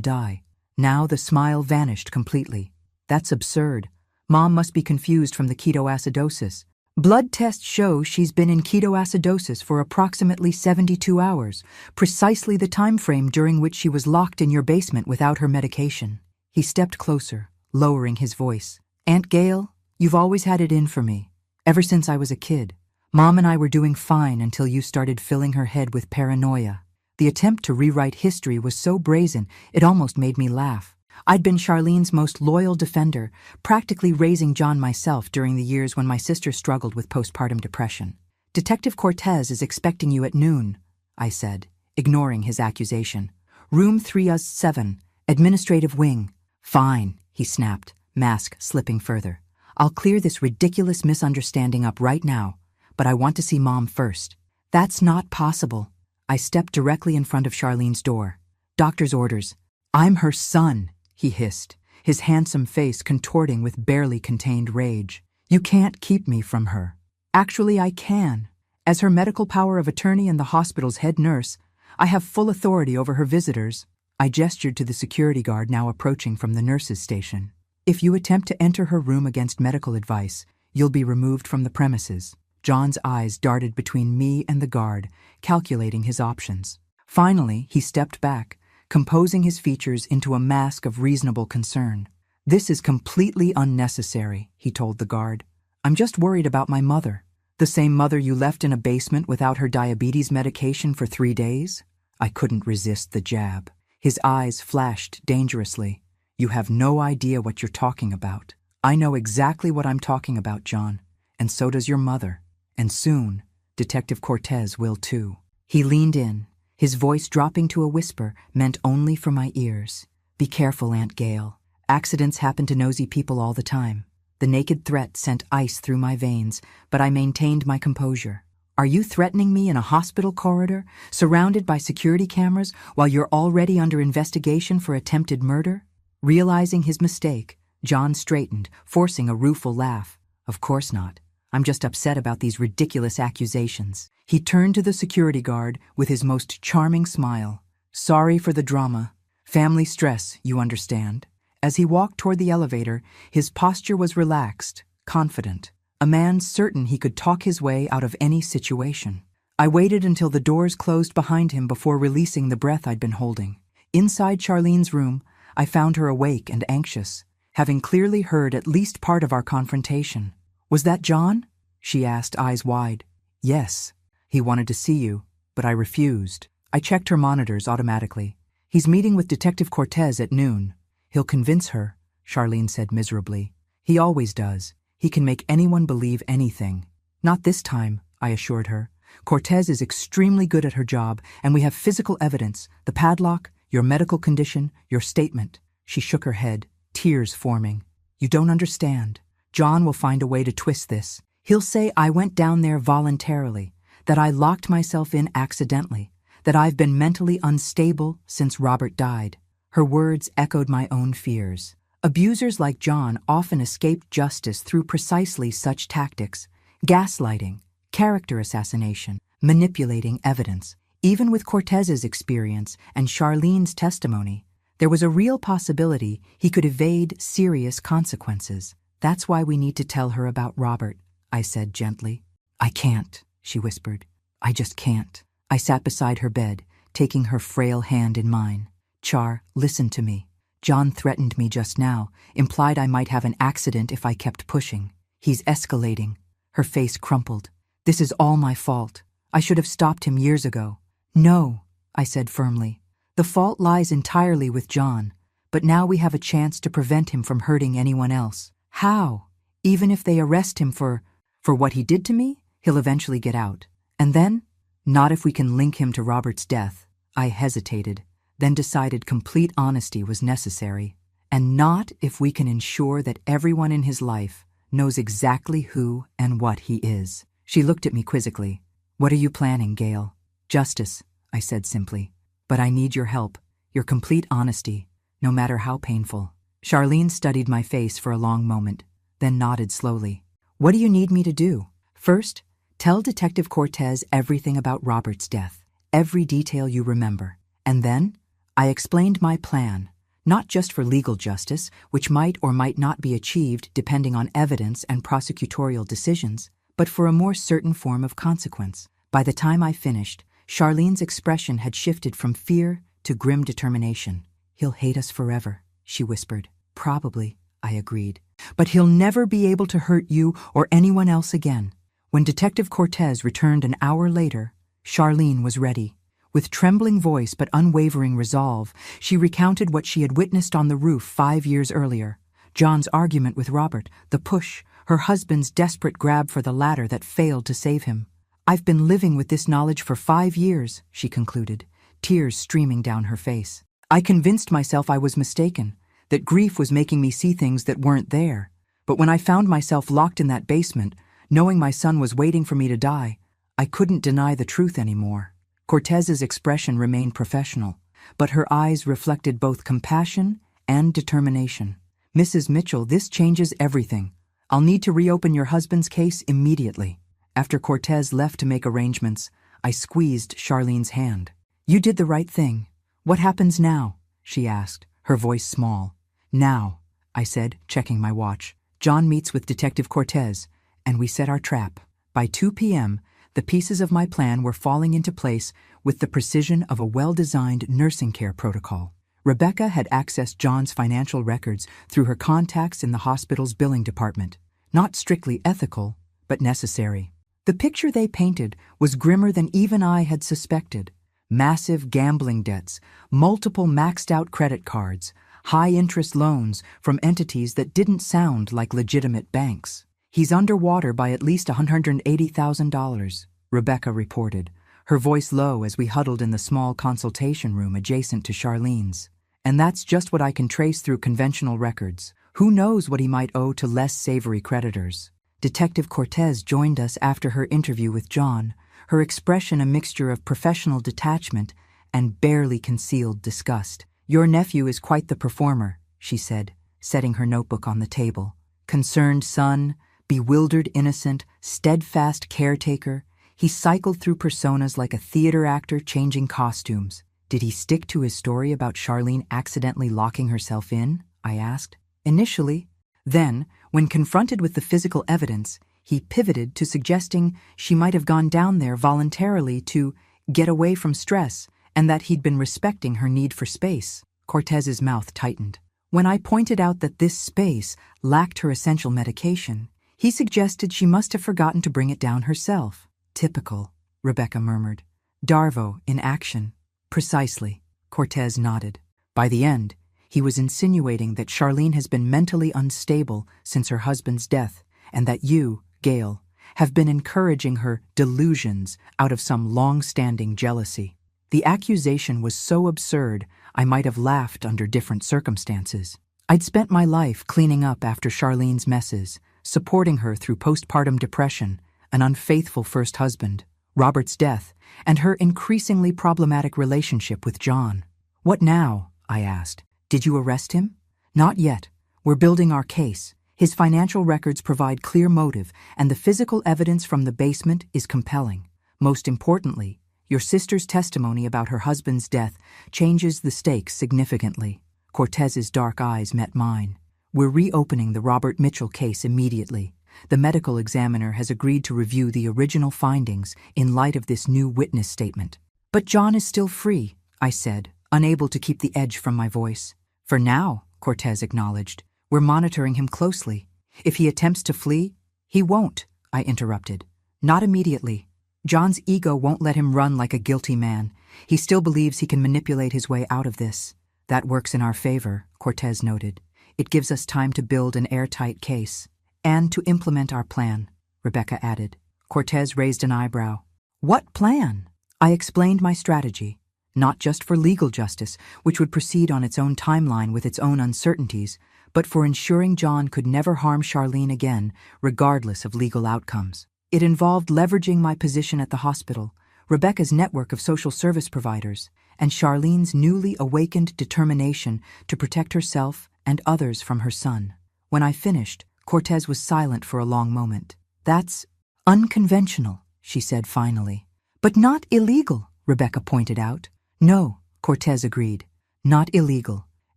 die. Now the smile vanished completely. That's absurd. Mom must be confused from the ketoacidosis. Blood tests show she's been in ketoacidosis for approximately 72 hours, precisely the time frame during which she was locked in your basement without her medication. He stepped closer, lowering his voice. Aunt Gail, you've always had it in for me. Ever since I was a kid. Mom and I were doing fine until you started filling her head with paranoia. The attempt to rewrite history was so brazen, it almost made me laugh. I'd been Charlene's most loyal defender, practically raising John myself during the years when my sister struggled with postpartum depression. Detective Cortez is expecting you at noon, I said, ignoring his accusation. Room 307, administrative wing. Fine, he snapped, mask slipping further. I'll clear this ridiculous misunderstanding up right now, but I want to see Mom first. That's not possible. I stepped directly in front of Charlene's door. Doctor's orders. I'm her son, he hissed, his handsome face contorting with barely contained rage. You can't keep me from her. Actually, I can. As her medical power of attorney and the hospital's head nurse, I have full authority over her visitors. I gestured to the security guard now approaching from the nurse's station. If you attempt to enter her room against medical advice, you'll be removed from the premises. John's eyes darted between me and the guard, calculating his options. Finally, he stepped back, composing his features into a mask of reasonable concern. This is completely unnecessary, he told the guard. I'm just worried about my mother. The same mother you left in a basement without her diabetes medication for 3 days? I couldn't resist the jab. His eyes flashed dangerously. You have no idea what you're talking about. I know exactly what I'm talking about, John. And so does your mother. And soon, Detective Cortez will too. He leaned in, his voice dropping to a whisper meant only for my ears. Be careful, Aunt Gail. Accidents happen to nosy people all the time. The naked threat sent ice through my veins, but I maintained my composure. Are you threatening me in a hospital corridor, surrounded by security cameras, while you're already under investigation for attempted murder? Realizing his mistake, John straightened, forcing a rueful laugh. Of course not. I'm just upset about these ridiculous accusations. He turned to the security guard with his most charming smile. Sorry for the drama. Family stress, you understand. As he walked toward the elevator, his posture was relaxed, confident. A man certain he could talk his way out of any situation. I waited until the doors closed behind him before releasing the breath I'd been holding. Inside Charlene's room, I found her awake and anxious, having clearly heard at least part of our confrontation. Was that John? She asked, eyes wide. Yes. He wanted to see you, but I refused. I checked her monitors automatically. He's meeting with Detective Cortez at noon. He'll convince her, Charlene said miserably. He always does. He can make anyone believe anything. Not this time, I assured her. Cortez is extremely good at her job, and we have physical evidence, the padlock, your medical condition, your statement. She shook her head, tears forming. You don't understand. John will find a way to twist this. He'll say I went down there voluntarily, that I locked myself in accidentally, that I've been mentally unstable since Robert died. Her words echoed my own fears. Abusers like John often escape justice through precisely such tactics: gaslighting, character assassination, manipulating evidence. Even with Cortez's experience and Charlene's testimony, there was a real possibility he could evade serious consequences. That's why we need to tell her about Robert, I said gently. I can't, she whispered. I just can't. I sat beside her bed, taking her frail hand in mine. Char, listen to me. John threatened me just now, implied I might have an accident if I kept pushing. He's escalating. Her face crumpled. This is all my fault. I should have stopped him years ago. No, I said firmly. The fault lies entirely with John, but now we have a chance to prevent him from hurting anyone else. How? Even if they arrest him for what he did to me, he'll eventually get out. And then? Not if we can link him to Robert's death. I hesitated, then decided complete honesty was necessary. And not if we can ensure that everyone in his life knows exactly who and what he is. She looked at me quizzically. What are you planning, Gail? Justice, I said simply. But I need your help, your complete honesty, no matter how painful. Charlene studied my face for a long moment, then nodded slowly. What do you need me to do? First, tell Detective Cortez everything about Robert's death, every detail you remember. And then, I explained my plan, not just for legal justice, which might or might not be achieved depending on evidence and prosecutorial decisions, but for a more certain form of consequence. By the time I finished, Charlene's expression had shifted from fear to grim determination. "He'll hate us forever," she whispered. "Probably," I agreed. "But he'll never be able to hurt you or anyone else again." When Detective Cortez returned an hour later, Charlene was ready. With trembling voice but unwavering resolve, she recounted what she had witnessed on the roof 5 years earlier. John's argument with Robert, the push, her husband's desperate grab for the ladder that failed to save him. "I've been living with this knowledge for 5 years, she concluded, tears streaming down her face. "I convinced myself I was mistaken, that grief was making me see things that weren't there. But when I found myself locked in that basement, knowing my son was waiting for me to die, I couldn't deny the truth anymore." Cortez's expression remained professional, but her eyes reflected both compassion and determination. "Mrs. Mitchell, this changes everything. I'll need to reopen your husband's case immediately." After Cortez left to make arrangements, I squeezed Charlene's hand. "You did the right thing. What happens now?" she asked, her voice small. "Now," I said, checking my watch. "John meets with Detective Cortez, and we set our trap." By 2 p.m., the pieces of my plan were falling into place with the precision of a well-designed nursing care protocol. Rebecca had accessed John's financial records through her contacts in the hospital's billing department. Not strictly ethical, but necessary. The picture they painted was grimmer than even I had suspected. Massive gambling debts, multiple maxed-out credit cards, high-interest loans from entities that didn't sound like legitimate banks. "He's underwater by at least $180,000, Rebecca reported, her voice low as we huddled in the small consultation room adjacent to Charlene's. "And that's just what I can trace through conventional records. Who knows what he might owe to less savory creditors?" Detective Cortez joined us after her interview with John, her expression a mixture of professional detachment and barely concealed disgust. "Your nephew is quite the performer," she said, setting her notebook on the table. "Concerned son, bewildered innocent, steadfast caretaker, he cycled through personas like a theater actor changing costumes." "Did he stick to his story about Charlene accidentally locking herself in?" I asked. "Initially. Then, when confronted with the physical evidence, he pivoted to suggesting she might have gone down there voluntarily to get away from stress and that he'd been respecting her need for space." Cortez's mouth tightened. "When I pointed out that this space lacked her essential medication, he suggested she must have forgotten to bring it down herself." "Typical," Rebecca murmured. "Darvo in action." "Precisely," Cortez nodded. "By the end, he was insinuating that Charlene has been mentally unstable since her husband's death, and that you, Gail, have been encouraging her delusions out of some long-standing jealousy." The accusation was so absurd, I might have laughed under different circumstances. I'd spent my life cleaning up after Charlene's messes, supporting her through postpartum depression, an unfaithful first husband, Robert's death, and her increasingly problematic relationship with John. "What now?" I asked. "Did you arrest him?" "Not yet. We're building our case. His financial records provide clear motive, and the physical evidence from the basement is compelling. Most importantly, your sister's testimony about her husband's death changes the stakes significantly." Cortez's dark eyes met mine. "We're reopening the Robert Mitchell case immediately. The medical examiner has agreed to review the original findings in light of this new witness statement." "But John is still free," I said, unable to keep the edge from my voice. "For now," Cortez acknowledged. "We're monitoring him closely. If he attempts to flee—" "He won't," I interrupted. "Not immediately. John's ego won't let him run like a guilty man. He still believes he can manipulate his way out of this." "That works in our favor," Cortez noted. "It gives us time to build an airtight case. And to implement our plan," Rebecca added. Cortez raised an eyebrow. "What plan?" I explained my strategy. Not just for legal justice, which would proceed on its own timeline with its own uncertainties, but for ensuring John could never harm Charlene again, regardless of legal outcomes. It involved leveraging my position at the hospital, Rebecca's network of social service providers, and Charlene's newly awakened determination to protect herself and others from her son. When I finished, Cortez was silent for a long moment. That's unconventional, she said finally. But not illegal, Rebecca pointed out. No, Cortez agreed. Not illegal.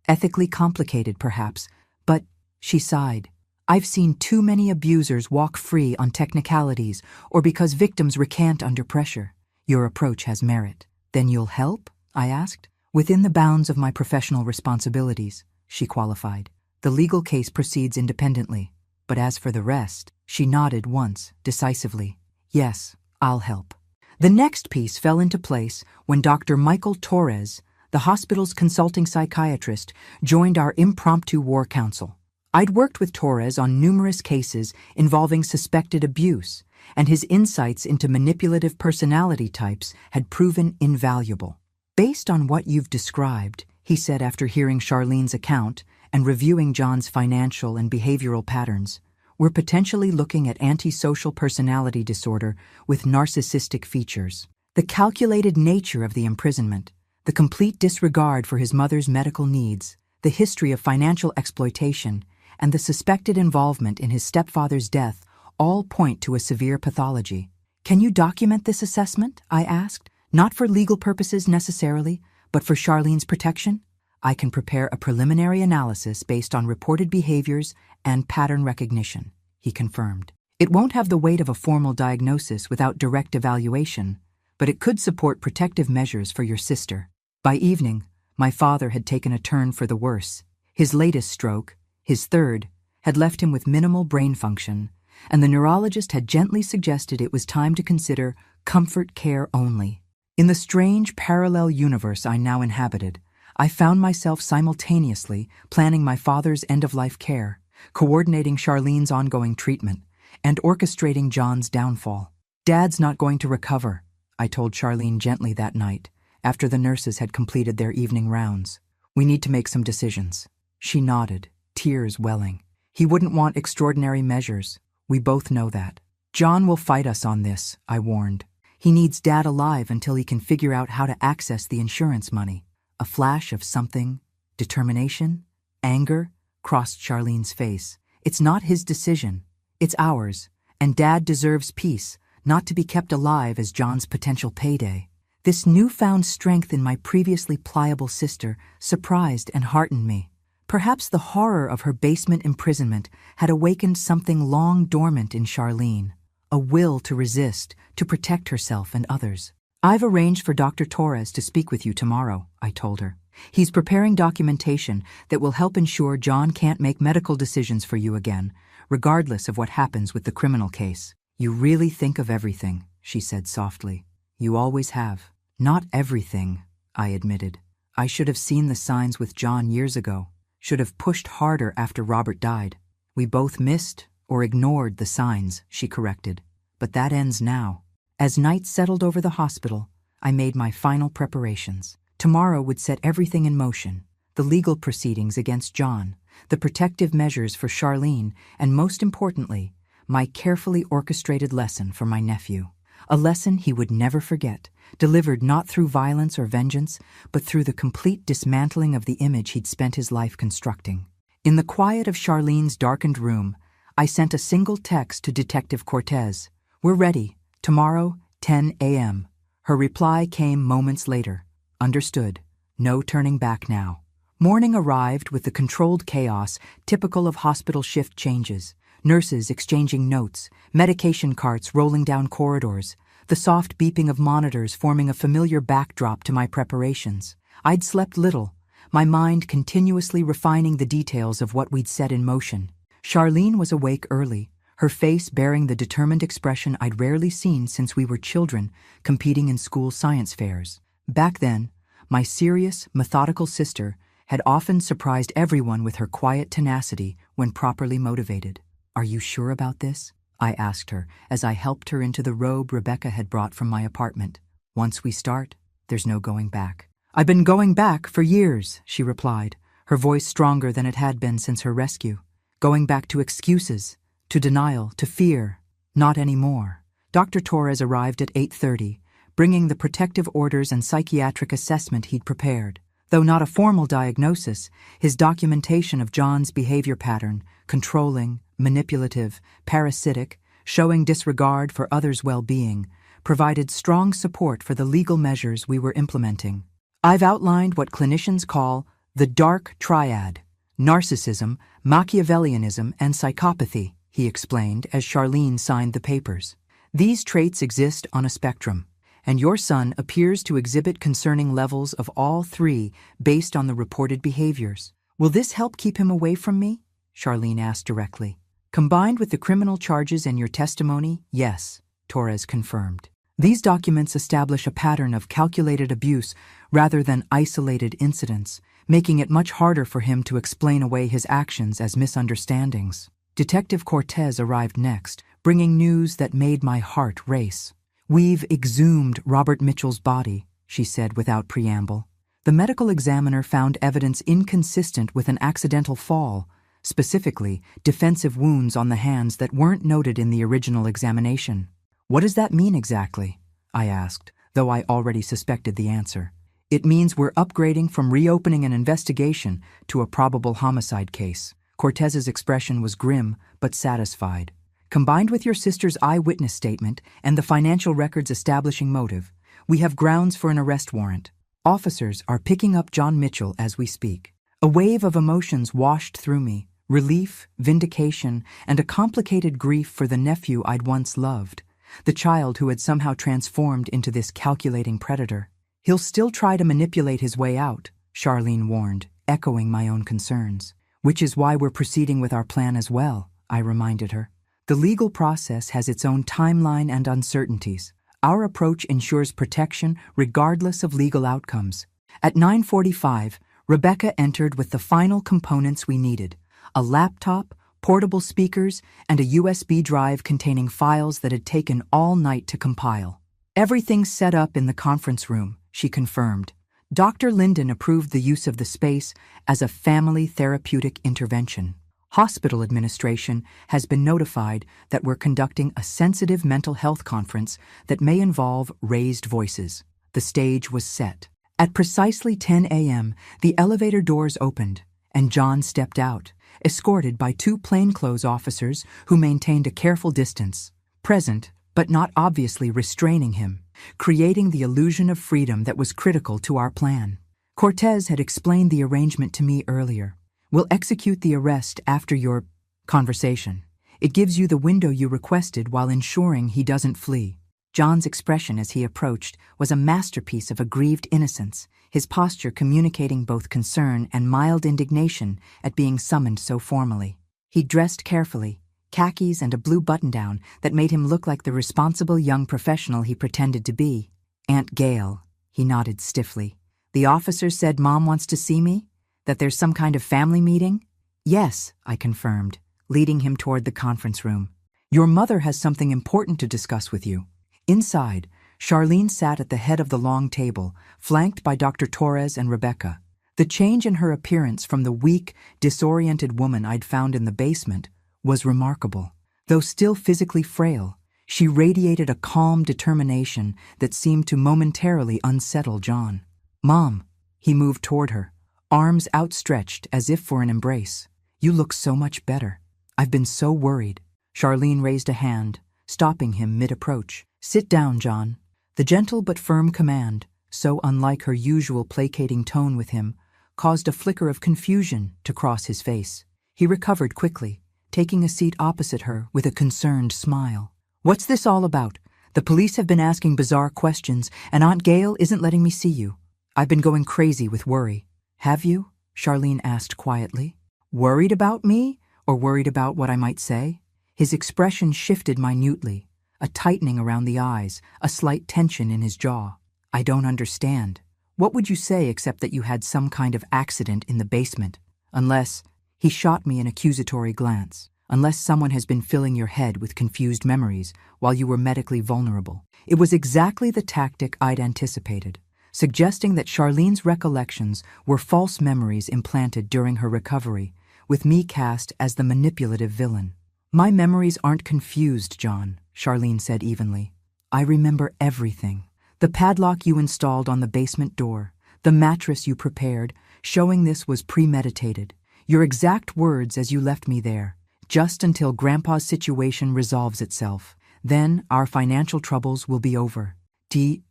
Ethically complicated, perhaps, but, she sighed, I've seen too many abusers walk free on technicalities or because victims recant under pressure. Your approach has merit. Then you'll help? I asked. Within the bounds of my professional responsibilities, she qualified. The legal case proceeds independently, but as for the rest, she nodded once, decisively. Yes, I'll help. The next piece fell into place when Dr. Michael Torres, the hospital's consulting psychiatrist, joined our impromptu war council. I'd worked with Torres on numerous cases involving suspected abuse, and his insights into manipulative personality types had proven invaluable. Based on what you've described, he said after hearing Charlene's account and reviewing John's financial and behavioral patterns, we're potentially looking at antisocial personality disorder with narcissistic features. The calculated nature of the imprisonment, the complete disregard for his mother's medical needs, the history of financial exploitation, and the suspected involvement in his stepfather's death all point to a severe pathology. Can you document this assessment? I asked. Not for legal purposes necessarily, but for Charlene's protection? I can prepare a preliminary analysis based on reported behaviors and pattern recognition, he confirmed. It won't have the weight of a formal diagnosis without direct evaluation, but it could support protective measures for your sister. By evening, my father had taken a turn for the worse. His latest stroke, his third, had left him with minimal brain function, and the neurologist had gently suggested it was time to consider comfort care only. In the strange parallel universe I now inhabited, I found myself simultaneously planning my father's end-of-life care, coordinating Charlene's ongoing treatment, and orchestrating John's downfall. Dad's not going to recover, I told Charlene gently that night, after the nurses had completed their evening rounds. We need to make some decisions. She nodded, tears welling. He wouldn't want extraordinary measures. We both know that. John will fight us on this, I warned. He needs Dad alive until he can figure out how to access the insurance money. A flash of something, determination, anger, crossed Charlene's face. It's not his decision. It's ours, and Dad deserves peace, not to be kept alive as John's potential payday. This newfound strength in my previously pliable sister surprised and heartened me. Perhaps the horror of her basement imprisonment had awakened something long dormant in Charlene, a will to resist, to protect herself and others. I've arranged for Dr. Torres to speak with you tomorrow, I told her. He's preparing documentation that will help ensure John can't make medical decisions for you again, regardless of what happens with the criminal case. You really think of everything, she said softly. You always have. Not everything, I admitted. I should have seen the signs with John years ago. Should have pushed harder after Robert died. We both missed or ignored the signs, she corrected. But that ends now. As night settled over the hospital, I made my final preparations. Tomorrow would set everything in motion. The legal proceedings against John, the protective measures for Charlene, and most importantly, my carefully orchestrated lesson for my nephew. A lesson he would never forget, delivered not through violence or vengeance, but through the complete dismantling of the image he'd spent his life constructing. In the quiet of Charlene's darkened room, I sent a single text to Detective Cortez. We're ready. Tomorrow, 10 a.m. Her reply came moments later. Understood. No turning back now. Morning arrived with the controlled chaos typical of hospital shift changes. Nurses exchanging notes, medication carts rolling down corridors, the soft beeping of monitors forming a familiar backdrop to my preparations. I'd slept little, my mind continuously refining the details of what we'd set in motion. Charlene was awake early, her face bearing the determined expression I'd rarely seen since we were children competing in school science fairs. Back then, my serious, methodical sister had often surprised everyone with her quiet tenacity when properly motivated. Are you sure about this? I asked her as I helped her into the robe Rebecca had brought from my apartment. Once we start, there's no going back. I've been going back for years, she replied, her voice stronger than it had been since her rescue. Going back to excuses, to denial, to fear. Not anymore. Dr. Torres arrived at 8:30, bringing the protective orders and psychiatric assessment he'd prepared. Though not a formal diagnosis, his documentation of John's behavior pattern, controlling, manipulative, parasitic, showing disregard for others' well-being, provided strong support for the legal measures we were implementing. I've outlined what clinicians call the dark triad: narcissism, Machiavellianism, and psychopathy, he explained as Charlene signed the papers. These traits exist on a spectrum, and your son appears to exhibit concerning levels of all three based on the reported behaviors. Will this help keep him away from me? Charlene asked directly. Combined with the criminal charges and your testimony, yes, Torres confirmed. These documents establish a pattern of calculated abuse rather than isolated incidents, making it much harder for him to explain away his actions as misunderstandings. Detective Cortez arrived next, bringing news that made my heart race. We've exhumed Robert Mitchell's body, she said without preamble. The medical examiner found evidence inconsistent with an accidental fall, specifically defensive wounds on the hands that weren't noted in the original examination. What does that mean exactly? I asked, though I already suspected the answer. It means we're upgrading from reopening an investigation to a probable homicide case. Cortez's expression was grim but satisfied. Combined with your sister's eyewitness statement and the financial records establishing motive, we have grounds for an arrest warrant. Officers are picking up John Mitchell as we speak. A wave of emotions washed through me: relief, vindication, and a complicated grief for the nephew I'd once loved, the child who had somehow transformed into this calculating predator. He'll still try to manipulate his way out, Charlene warned, echoing my own concerns. Which is why we're proceeding with our plan as well, I reminded her. The legal process has its own timeline and uncertainties. Our approach ensures protection regardless of legal outcomes. At 9:45, Rebecca entered with the final components we needed: a laptop, portable speakers, and a USB drive containing files that had taken all night to compile. Everything's set up in the conference room, she confirmed. Dr. Linden approved the use of the space as a family therapeutic intervention. Hospital administration has been notified that we're conducting a sensitive mental health conference that may involve raised voices. The stage was set. At precisely 10 a.m., the elevator doors opened, and John stepped out, escorted by two plainclothes officers who maintained a careful distance, present but not obviously restraining him, creating the illusion of freedom that was critical to our plan. Cortez had explained the arrangement to me earlier. We'll execute the arrest after your conversation. It gives you the window you requested while ensuring he doesn't flee. John's expression as he approached was a masterpiece of aggrieved innocence, his posture communicating both concern and mild indignation at being summoned so formally. He dressed carefully, khakis and a blue button-down that made him look like the responsible young professional he pretended to be. Aunt Gail, he nodded stiffly. The officer said Mom wants to see me? That there's some kind of family meeting? Yes, I confirmed, leading him toward the conference room. Your mother has something important to discuss with you. Inside, Charlene sat at the head of the long table, flanked by Dr. Torres and Rebecca. The change in her appearance from the weak, disoriented woman I'd found in the basement was remarkable. Though still physically frail, she radiated a calm determination that seemed to momentarily unsettle John. Mom, he moved toward her, arms outstretched as if for an embrace. You look so much better. I've been so worried. Charlene raised a hand, stopping him mid-approach. Sit down, John. The gentle but firm command, so unlike her usual placating tone with him, caused a flicker of confusion to cross his face. He recovered quickly, taking a seat opposite her with a concerned smile. What's this all about? The police have been asking bizarre questions, and Aunt Gail isn't letting me see you. I've been going crazy with worry. Have you? Charlene asked quietly. Worried about me, or worried about what I might say? His expression shifted minutely, a tightening around the eyes, a slight tension in his jaw. I don't understand. What would you say except that you had some kind of accident in the basement? Unless, he shot me an accusatory glance, unless someone has been filling your head with confused memories while you were medically vulnerable. It was exactly the tactic I'd anticipated, suggesting that Charlene's recollections were false memories implanted during her recovery, with me cast as the manipulative villain. My memories aren't confused, John, Charlene said evenly. I remember everything. The padlock you installed on the basement door, the mattress you prepared, showing this was premeditated. Your exact words as you left me there. just until Grandpa's situation resolves itself. Then our financial troubles will be over.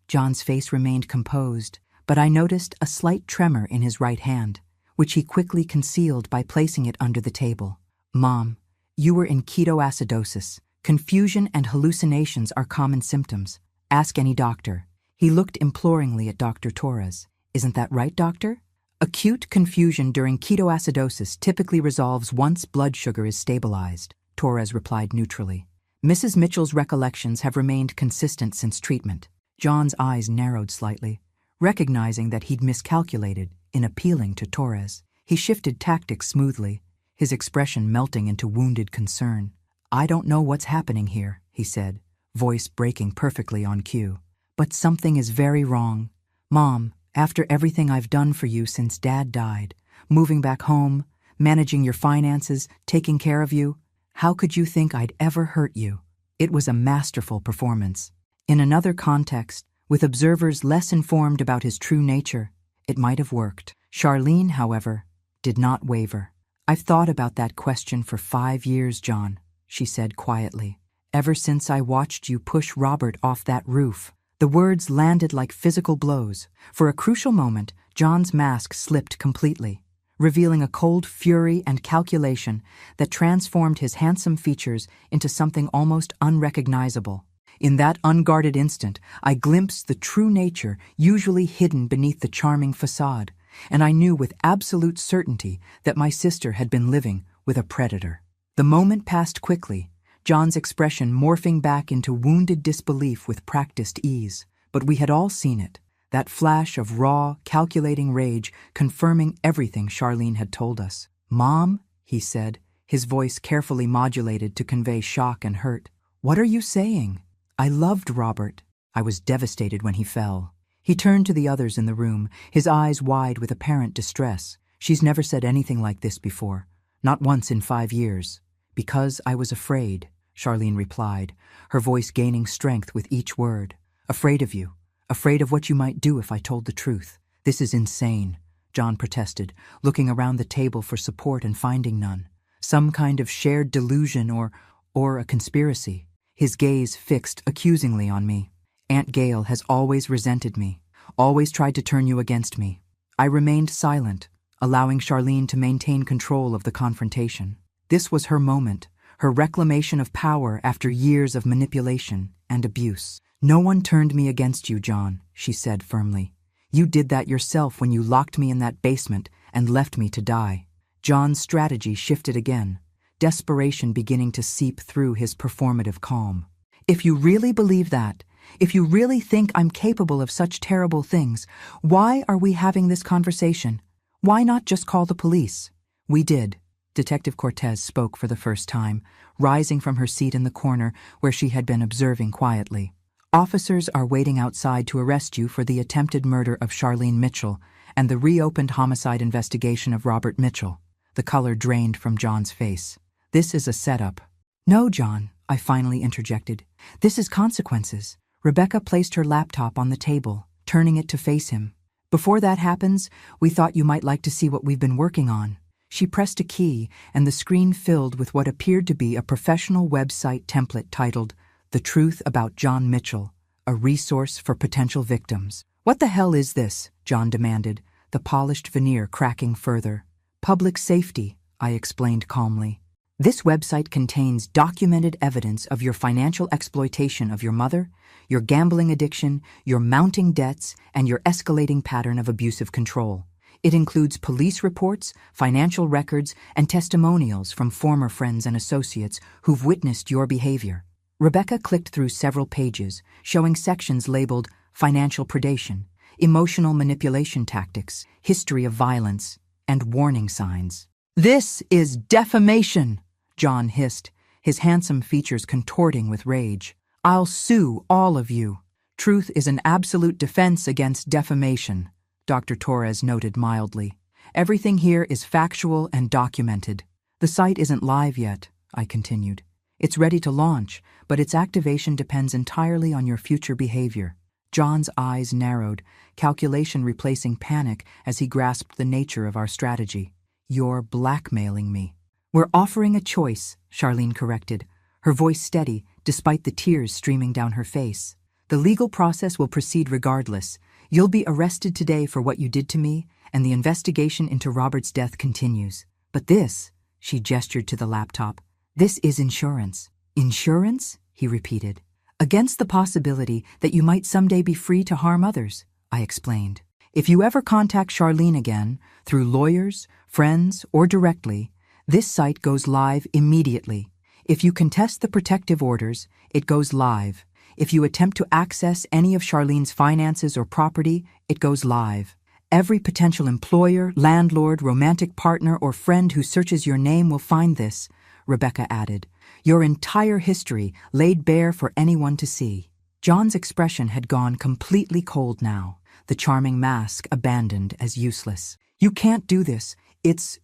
John's face remained composed, but I noticed a slight tremor in his right hand, which he quickly concealed by placing it under the table. Mom, you were in ketoacidosis. Confusion and hallucinations are common symptoms. Ask any doctor. He looked imploringly at Dr. Torres. Isn't that right, doctor? Acute confusion during ketoacidosis typically resolves once blood sugar is stabilized, Torres replied neutrally. Mrs. Mitchell's recollections have remained consistent since treatment. John's eyes narrowed slightly, recognizing that he'd miscalculated in appealing to Torres. He shifted tactics smoothly, his expression melting into wounded concern. I don't know what's happening here, he said, voice breaking perfectly on cue. But something is very wrong. Mom, after everything I've done for you since Dad died, moving back home, managing your finances, taking care of you, how could you think I'd ever hurt you? It was a masterful performance. In another context, with observers less informed about his true nature, it might have worked. Charlene, however, did not waver. I've thought about that question for 5 years, John, she said quietly. Ever since I watched you push Robert off that roof. The words landed like physical blows. For a crucial moment, John's mask slipped completely, revealing a cold fury and calculation that transformed his handsome features into something almost unrecognizable. In that unguarded instant, I glimpsed the true nature usually hidden beneath the charming facade, and I knew with absolute certainty that my sister had been living with a predator. The moment passed quickly, John's expression morphing back into wounded disbelief with practiced ease. But we had all seen it, that flash of raw, calculating rage confirming everything Charlene had told us. Mom, he said, his voice carefully modulated to convey shock and hurt. What are you saying? I loved Robert. I was devastated when he fell. He turned to the others in the room, his eyes wide with apparent distress. She's never said anything like this before, not once in 5 years. Because I was afraid, Charlene replied, her voice gaining strength with each word. Afraid of you. Afraid of what you might do if I told the truth. This is insane, John protested, looking around the table for support and finding none. Some kind of shared delusion or a conspiracy. His gaze fixed accusingly on me. Aunt Gail has always resented me, always tried to turn you against me. I remained silent, allowing Charlene to maintain control of the confrontation. This was her moment, her reclamation of power after years of manipulation and abuse. No one turned me against you, John, she said firmly. You did that yourself when you locked me in that basement and left me to die. John's strategy shifted again, desperation beginning to seep through his performative calm. If you really believe that, if you really think I'm capable of such terrible things, why are we having this conversation? Why not just call the police? We did. Detective Cortez spoke for the first time, rising from her seat in the corner where she had been observing quietly. Officers are waiting outside to arrest you for the attempted murder of Charlene Mitchell and the reopened homicide investigation of Robert Mitchell. The color drained from John's face. This is a setup. No, John, I finally interjected. This is consequences. Rebecca placed her laptop on the table, turning it to face him. Before that happens, we thought you might like to see what we've been working on. She pressed a key, and the screen filled with what appeared to be a professional website template titled, The Truth About John Mitchell, a resource for potential victims. What the hell is this? John demanded, the polished veneer cracking further. Public safety, I explained calmly. This website contains documented evidence of your financial exploitation of your mother, your gambling addiction, your mounting debts, and your escalating pattern of abusive control. It includes police reports, financial records, and testimonials from former friends and associates who've witnessed your behavior. Rebecca clicked through several pages, showing sections labeled financial predation, emotional manipulation tactics, history of violence, and warning signs. This is defamation, John hissed, his handsome features contorting with rage. I'll sue all of you. Truth is an absolute defense against defamation, Dr. Torres noted mildly. Everything here is factual and documented. The site isn't live yet, I continued. It's ready to launch, but its activation depends entirely on your future behavior. John's eyes narrowed, calculation replacing panic as he grasped the nature of our strategy. You're blackmailing me. We're offering a choice, Charlene corrected, her voice steady despite the tears streaming down her face. The legal process will proceed regardless. You'll be arrested today for what you did to me, and the investigation into Robert's death continues. But this, she gestured to the laptop, this is insurance. Insurance? He repeated. Against the possibility that you might someday be free to harm others, I explained. If you ever contact Charlene again, through lawyers, friends, or directly, this site goes live immediately. If you contest the protective orders, it goes live. If you attempt to access any of Charlene's finances or property, it goes live. Every potential employer, landlord, romantic partner, or friend who searches your name will find this, Rebecca added. Your entire history laid bare for anyone to see. John's expression had gone completely cold now, the charming mask abandoned as useless. You can't do this. It's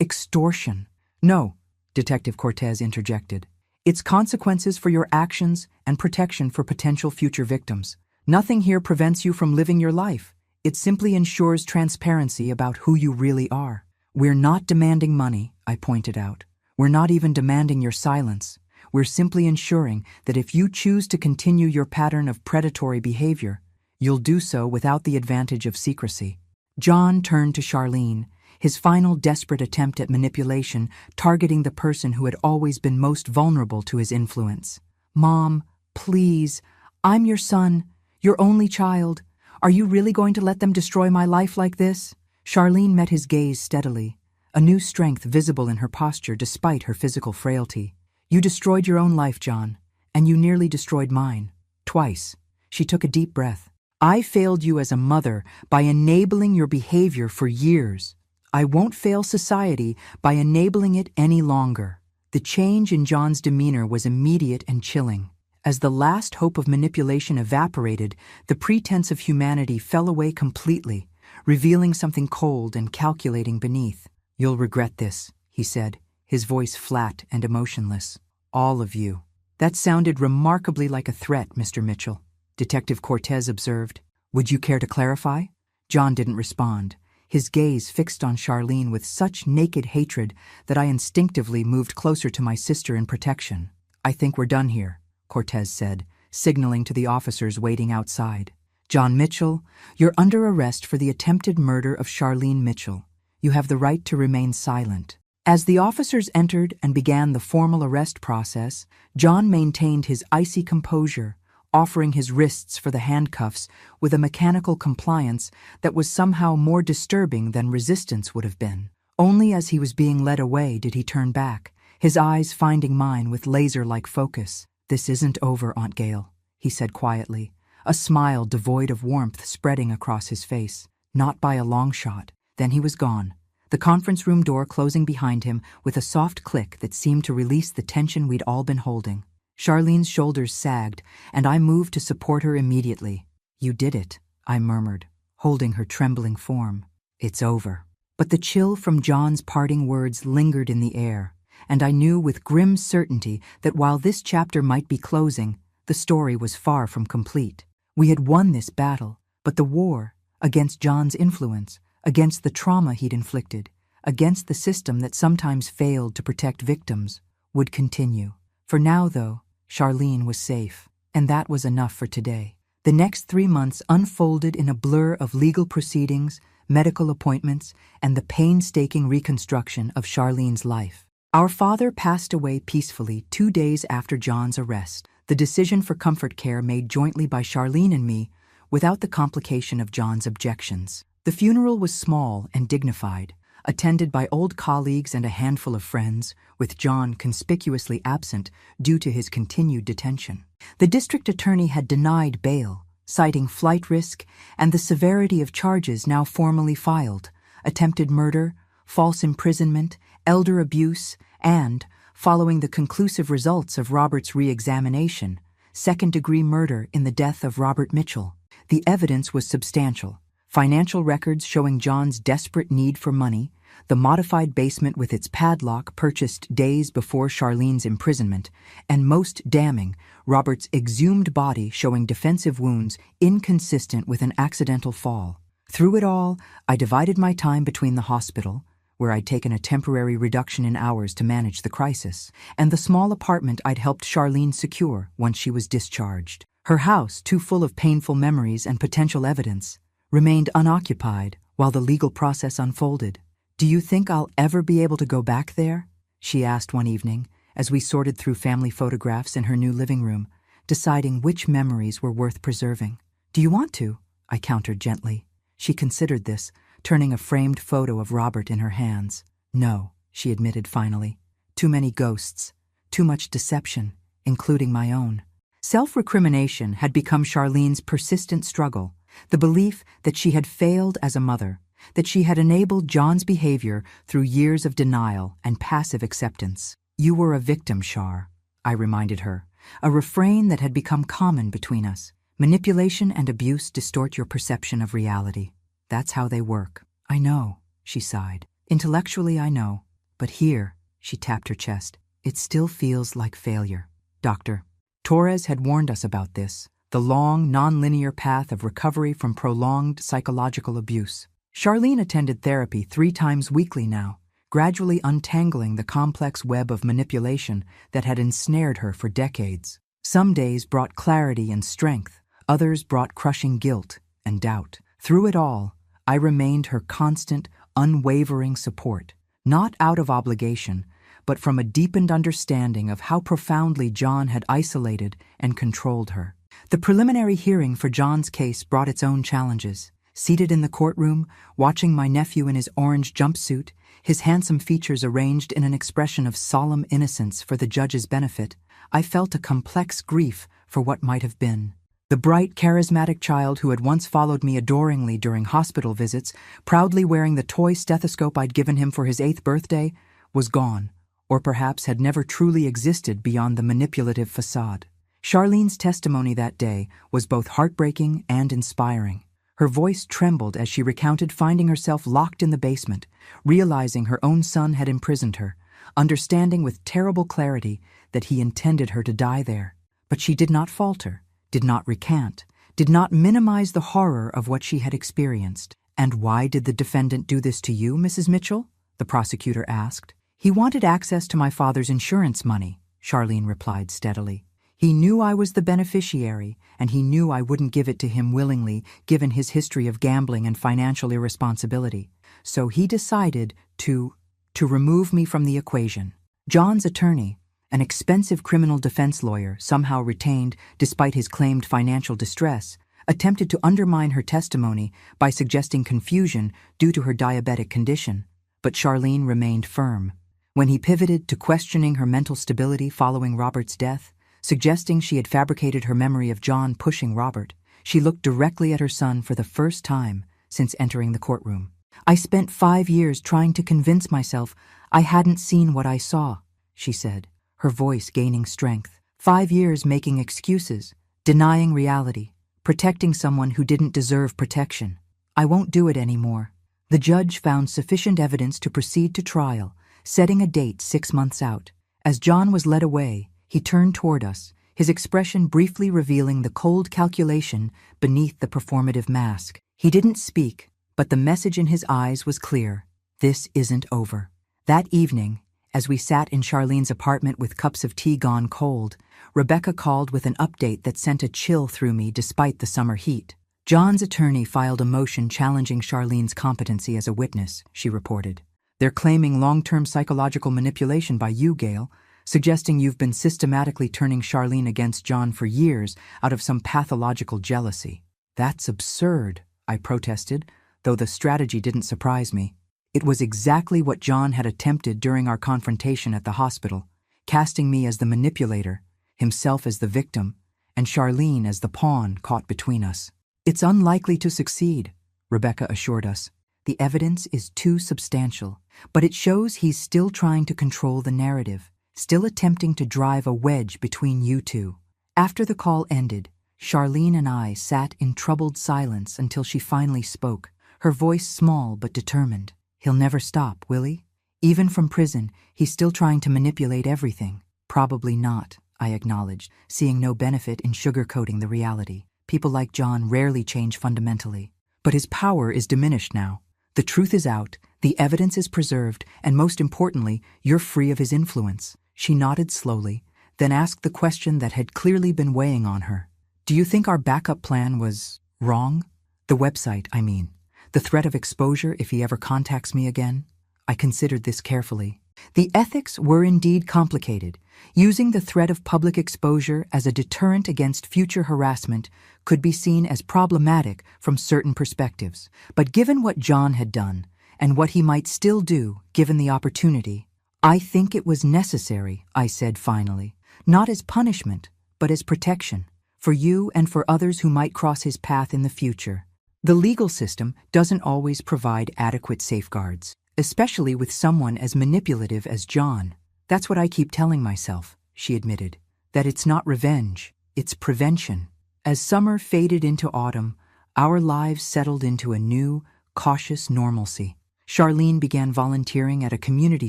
extortion. No, Detective Cortez interjected. It's consequences for your actions and protection for potential future victims. Nothing here prevents you from living your life. It simply ensures transparency about who you really are. We're not demanding money, I pointed out. We're not even demanding your silence. We're simply ensuring that if you choose to continue your pattern of predatory behavior, you'll do so without the advantage of secrecy. John turned to Charlene, his final desperate attempt at manipulation targeting the person who had always been most vulnerable to his influence. Mom, please, I'm your son, your only child. Are you really going to let them destroy my life like this? Charlene met his gaze steadily, a new strength visible in her posture despite her physical frailty. You destroyed your own life, John, and you nearly destroyed mine. Twice. She took a deep breath. I failed you as a mother by enabling your behavior for years. I won't fail society by enabling it any longer. The change in John's demeanor was immediate and chilling. As the last hope of manipulation evaporated, the pretense of humanity fell away completely, revealing something cold and calculating beneath. You'll regret this, he said, his voice flat and emotionless. All of you. That sounded remarkably like a threat, Mr. Mitchell, Detective Cortez observed. Would you care to clarify? John didn't respond, his gaze fixed on Charlene with such naked hatred that I instinctively moved closer to my sister in protection. I think we're done here, Cortez said, signaling to the officers waiting outside. John Mitchell, you're under arrest for the attempted murder of Charlene Mitchell. You have the right to remain silent. As the officers entered and began the formal arrest process, John maintained his icy composure, offering his wrists for the handcuffs with a mechanical compliance that was somehow more disturbing than resistance would have been. Only as he was being led away did he turn back, his eyes finding mine with laser-like focus. This isn't over, Aunt Gail, he said quietly, a smile devoid of warmth spreading across his face. Not by a long shot. Then he was gone, the conference room door closing behind him with a soft click that seemed to release the tension we'd all been holding. Charlene's shoulders sagged, and I moved to support her immediately. You did it, I murmured, holding her trembling form. It's over. But the chill from John's parting words lingered in the air, and I knew with grim certainty that while this chapter might be closing, the story was far from complete. We had won this battle, but the war, against John's influence, against the trauma he'd inflicted, against the system that sometimes failed to protect victims, would continue. For now, though, Charlene was safe, and that was enough for today. The next 3 months unfolded in a blur of legal proceedings, medical appointments, and the painstaking reconstruction of Charlene's life. Our father passed away peacefully 2 days after John's arrest, the decision for comfort care made jointly by Charlene and me, without the complication of John's objections. The funeral was small and dignified, attended by old colleagues and a handful of friends, with John conspicuously absent due to his continued detention. The district attorney had denied bail, citing flight risk and the severity of charges now formally filed: attempted murder, false imprisonment, elder abuse, and, following the conclusive results of Robert's re-examination, second-degree murder in the death of Robert Mitchell. The evidence was substantial. Financial records showing John's desperate need for money, the modified basement with its padlock purchased days before Charlene's imprisonment, and most damning, Robert's exhumed body showing defensive wounds inconsistent with an accidental fall. Through it all, I divided my time between the hospital, where I'd taken a temporary reduction in hours to manage the crisis, and the small apartment I'd helped Charlene secure once she was discharged. Her house, too full of painful memories and potential evidence, remained unoccupied while the legal process unfolded. "Do you think I'll ever be able to go back there?" she asked one evening as we sorted through family photographs in her new living room, deciding which memories were worth preserving. "Do you want to?" I countered gently. She considered this, turning a framed photo of Robert in her hands. "No," she admitted finally. "Too many ghosts. Too much deception, including my own." Self-recrimination had become Charlene's persistent struggle, the belief that she had failed as a mother, that she had enabled John's behavior through years of denial and passive acceptance. "You were a victim, Char," I reminded her, a refrain that had become common between us. "Manipulation and abuse distort your perception of reality. That's how they work." "I know," she sighed. "Intellectually, I know. But here," she tapped her chest, "it still feels like failure." Dr. Torres had warned us about this, the long, non-linear path of recovery from prolonged psychological abuse. Charlene attended therapy 3 times weekly now, gradually untangling the complex web of manipulation that had ensnared her for decades. Some days brought clarity and strength, others brought crushing guilt and doubt. Through it all, I remained her constant, unwavering support, not out of obligation, but from a deepened understanding of how profoundly John had isolated and controlled her. The preliminary hearing for John's case brought its own challenges. Seated in the courtroom, watching my nephew in his orange jumpsuit, his handsome features arranged in an expression of solemn innocence for the judge's benefit, I felt a complex grief for what might have been. The bright, charismatic child who had once followed me adoringly during hospital visits, proudly wearing the toy stethoscope I'd given him for his 8th birthday, was gone, or perhaps had never truly existed beyond the manipulative facade. Charlene's testimony that day was both heartbreaking and inspiring. Her voice trembled as she recounted finding herself locked in the basement, realizing her own son had imprisoned her, understanding with terrible clarity that he intended her to die there. But she did not falter, did not recant, did not minimize the horror of what she had experienced. "And why did the defendant do this to you, Mrs. Mitchell?" the prosecutor asked. "He wanted access to my father's insurance money," Charlene replied steadily. "He knew I was the beneficiary, and he knew I wouldn't give it to him willingly, given his history of gambling and financial irresponsibility. So he decided to remove me from the equation." John's attorney, an expensive criminal defense lawyer somehow retained despite his claimed financial distress, attempted to undermine her testimony by suggesting confusion due to her diabetic condition. But Charlene remained firm. When he pivoted to questioning her mental stability following Robert's death, suggesting she had fabricated her memory of John pushing Robert, she looked directly at her son for the first time since entering the courtroom. "I spent 5 years trying to convince myself I hadn't seen what I saw," she said, her voice gaining strength. "5 years making excuses, denying reality, protecting someone who didn't deserve protection. I won't do it anymore." The judge found sufficient evidence to proceed to trial, setting a date 6 months out. As John was led away, he turned toward us, his expression briefly revealing the cold calculation beneath the performative mask. He didn't speak, but the message in his eyes was clear. This isn't over. That evening, as we sat in Charlene's apartment with cups of tea gone cold, Rebecca called with an update that sent a chill through me despite the summer heat. "John's attorney filed a motion challenging Charlene's competency as a witness," she reported. "They're claiming long-term psychological manipulation by you, Gail, suggesting you've been systematically turning Charlene against John for years out of some pathological jealousy." "That's absurd," I protested, though the strategy didn't surprise me. It was exactly what John had attempted during our confrontation at the hospital, casting me as the manipulator, himself as the victim, and Charlene as the pawn caught between us. "It's unlikely to succeed," Rebecca assured us. "The evidence is too substantial, but it shows he's still trying to control the narrative, still attempting to drive a wedge between you two." After the call ended, Charlene and I sat in troubled silence until she finally spoke, her voice small but determined. "He'll never stop, will he? Even from prison, he's still trying to manipulate everything." "Probably not," I acknowledged, seeing no benefit in sugarcoating the reality. "People like John rarely change fundamentally. But his power is diminished now. The truth is out, The evidence is preserved, and most importantly, you're free of his influence. She nodded slowly, then asked the question that had clearly been weighing on her. Do you think our backup plan was wrong? The website, I mean. The threat of exposure if he ever contacts me again? I considered this carefully. The ethics were indeed complicated. Using the threat of public exposure as a deterrent against future harassment could be seen as problematic from certain perspectives. But given what John had done, and what he might still do given the opportunity, I think it was necessary, I said finally, not as punishment, but as protection, for you and for others who might cross his path in the future. The legal system doesn't always provide adequate safeguards, especially with someone as manipulative as John. That's what I keep telling myself, she admitted, that it's not revenge, it's prevention. As summer faded into autumn, our lives settled into a new, cautious normalcy. Charlene began volunteering at a community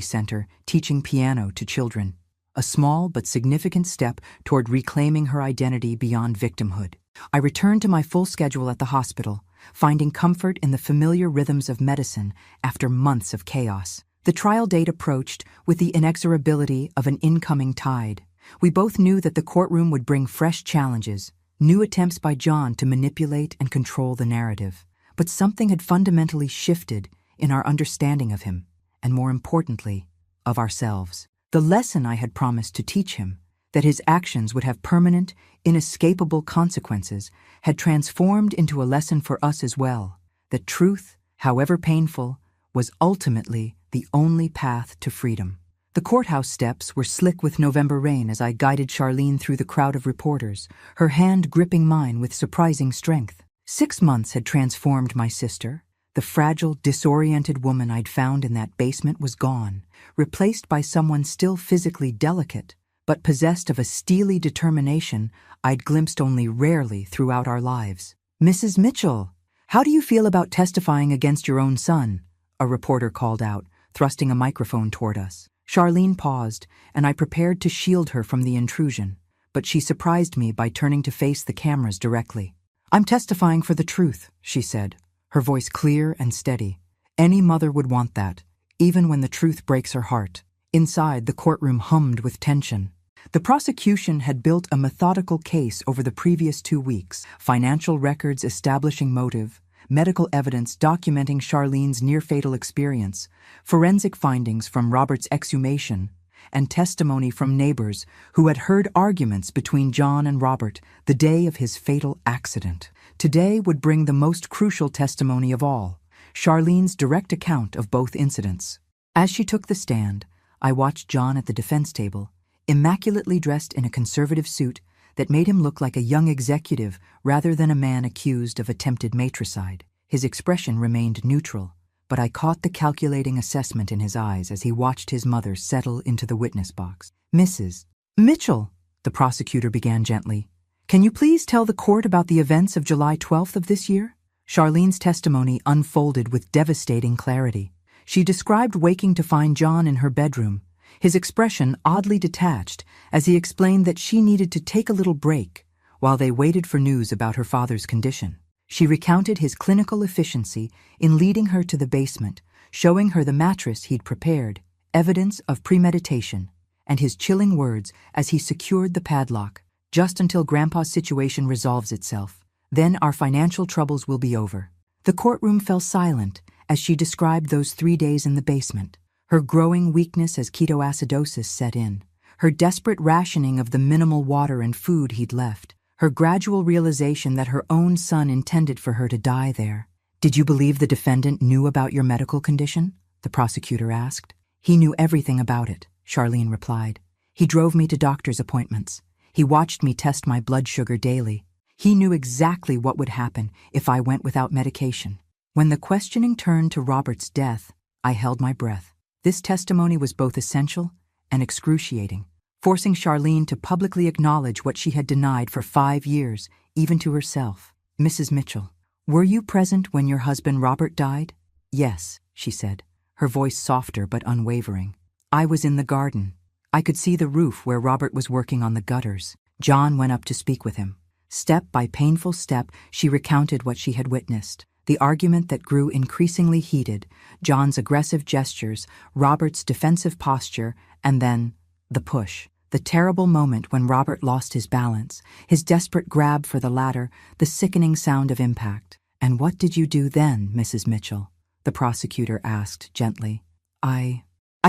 center teaching piano to children, a small but significant step toward reclaiming her identity beyond victimhood. I returned to my full schedule at the hospital, finding comfort in the familiar rhythms of medicine after months of chaos. The trial date approached with the inexorability of an incoming tide. We both knew that the courtroom would bring fresh challenges, new attempts by John to manipulate and control the narrative. But something had fundamentally shifted in our understanding of him, and more importantly, of ourselves. The lesson I had promised to teach him, that his actions would have permanent, inescapable consequences, had transformed into a lesson for us as well, that truth, however painful, was ultimately the only path to freedom. The courthouse steps were slick with November rain as I guided Charlene through the crowd of reporters, her hand gripping mine with surprising strength. 6 months had transformed my sister. The fragile, disoriented woman I'd found in that basement was gone, replaced by someone still physically delicate, but possessed of a steely determination I'd glimpsed only rarely throughout our lives. Mrs. Mitchell, how do you feel about testifying against your own son? A reporter called out, thrusting a microphone toward us. Charlene paused, and I prepared to shield her from the intrusion, but she surprised me by turning to face the cameras directly. I'm testifying for the truth, she said, her voice clear and steady. Any mother would want that, even when the truth breaks her heart. Inside, the courtroom hummed with tension. The prosecution had built a methodical case over the previous 2 weeks, financial records establishing motive, medical evidence documenting Charlene's near-fatal experience, forensic findings from Robert's exhumation, and testimony from neighbors who had heard arguments between John and Robert the day of his fatal accident. Today would bring the most crucial testimony of all, Charlene's direct account of both incidents. As she took the stand, I watched John at the defense table, immaculately dressed in a conservative suit that made him look like a young executive rather than a man accused of attempted matricide. His expression remained neutral, but I caught the calculating assessment in his eyes as he watched his mother settle into the witness box. Mrs. Mitchell, the prosecutor began gently, can you please tell the court about the events of July 12th of this year? Charlene's testimony unfolded with devastating clarity. She described waking to find John in her bedroom, his expression oddly detached as he explained that she needed to take a little break while they waited for news about her father's condition. She recounted his clinical efficiency in leading her to the basement, showing her the mattress he'd prepared, evidence of premeditation, and his chilling words as he secured the padlock. Just until Grandpa's situation resolves itself, then our financial troubles will be over. The courtroom fell silent as she described those 3 days in the basement, her growing weakness as ketoacidosis set in, her desperate rationing of the minimal water and food he'd left, her gradual realization that her own son intended for her to die there. Did you believe the defendant knew about your medical condition? The prosecutor asked. He knew everything about it, Charlene replied. He drove me to doctor's appointments. He watched me test my blood sugar daily. He knew exactly what would happen if I went without medication. When the questioning turned to Robert's death, I held my breath. This testimony was both essential and excruciating, forcing Charlene to publicly acknowledge what she had denied for 5 years, even to herself. Mrs. Mitchell, were you present when your husband Robert died? Yes, she said, her voice softer but unwavering. I was in the garden. I could see the roof where Robert was working on the gutters. John went up to speak with him. Step by painful step, she recounted what she had witnessed. The argument that grew increasingly heated, John's aggressive gestures, Robert's defensive posture, and then the push. The terrible moment when Robert lost his balance, his desperate grab for the ladder, the sickening sound of impact. "And what did you do then, Mrs. Mitchell?" the prosecutor asked gently. I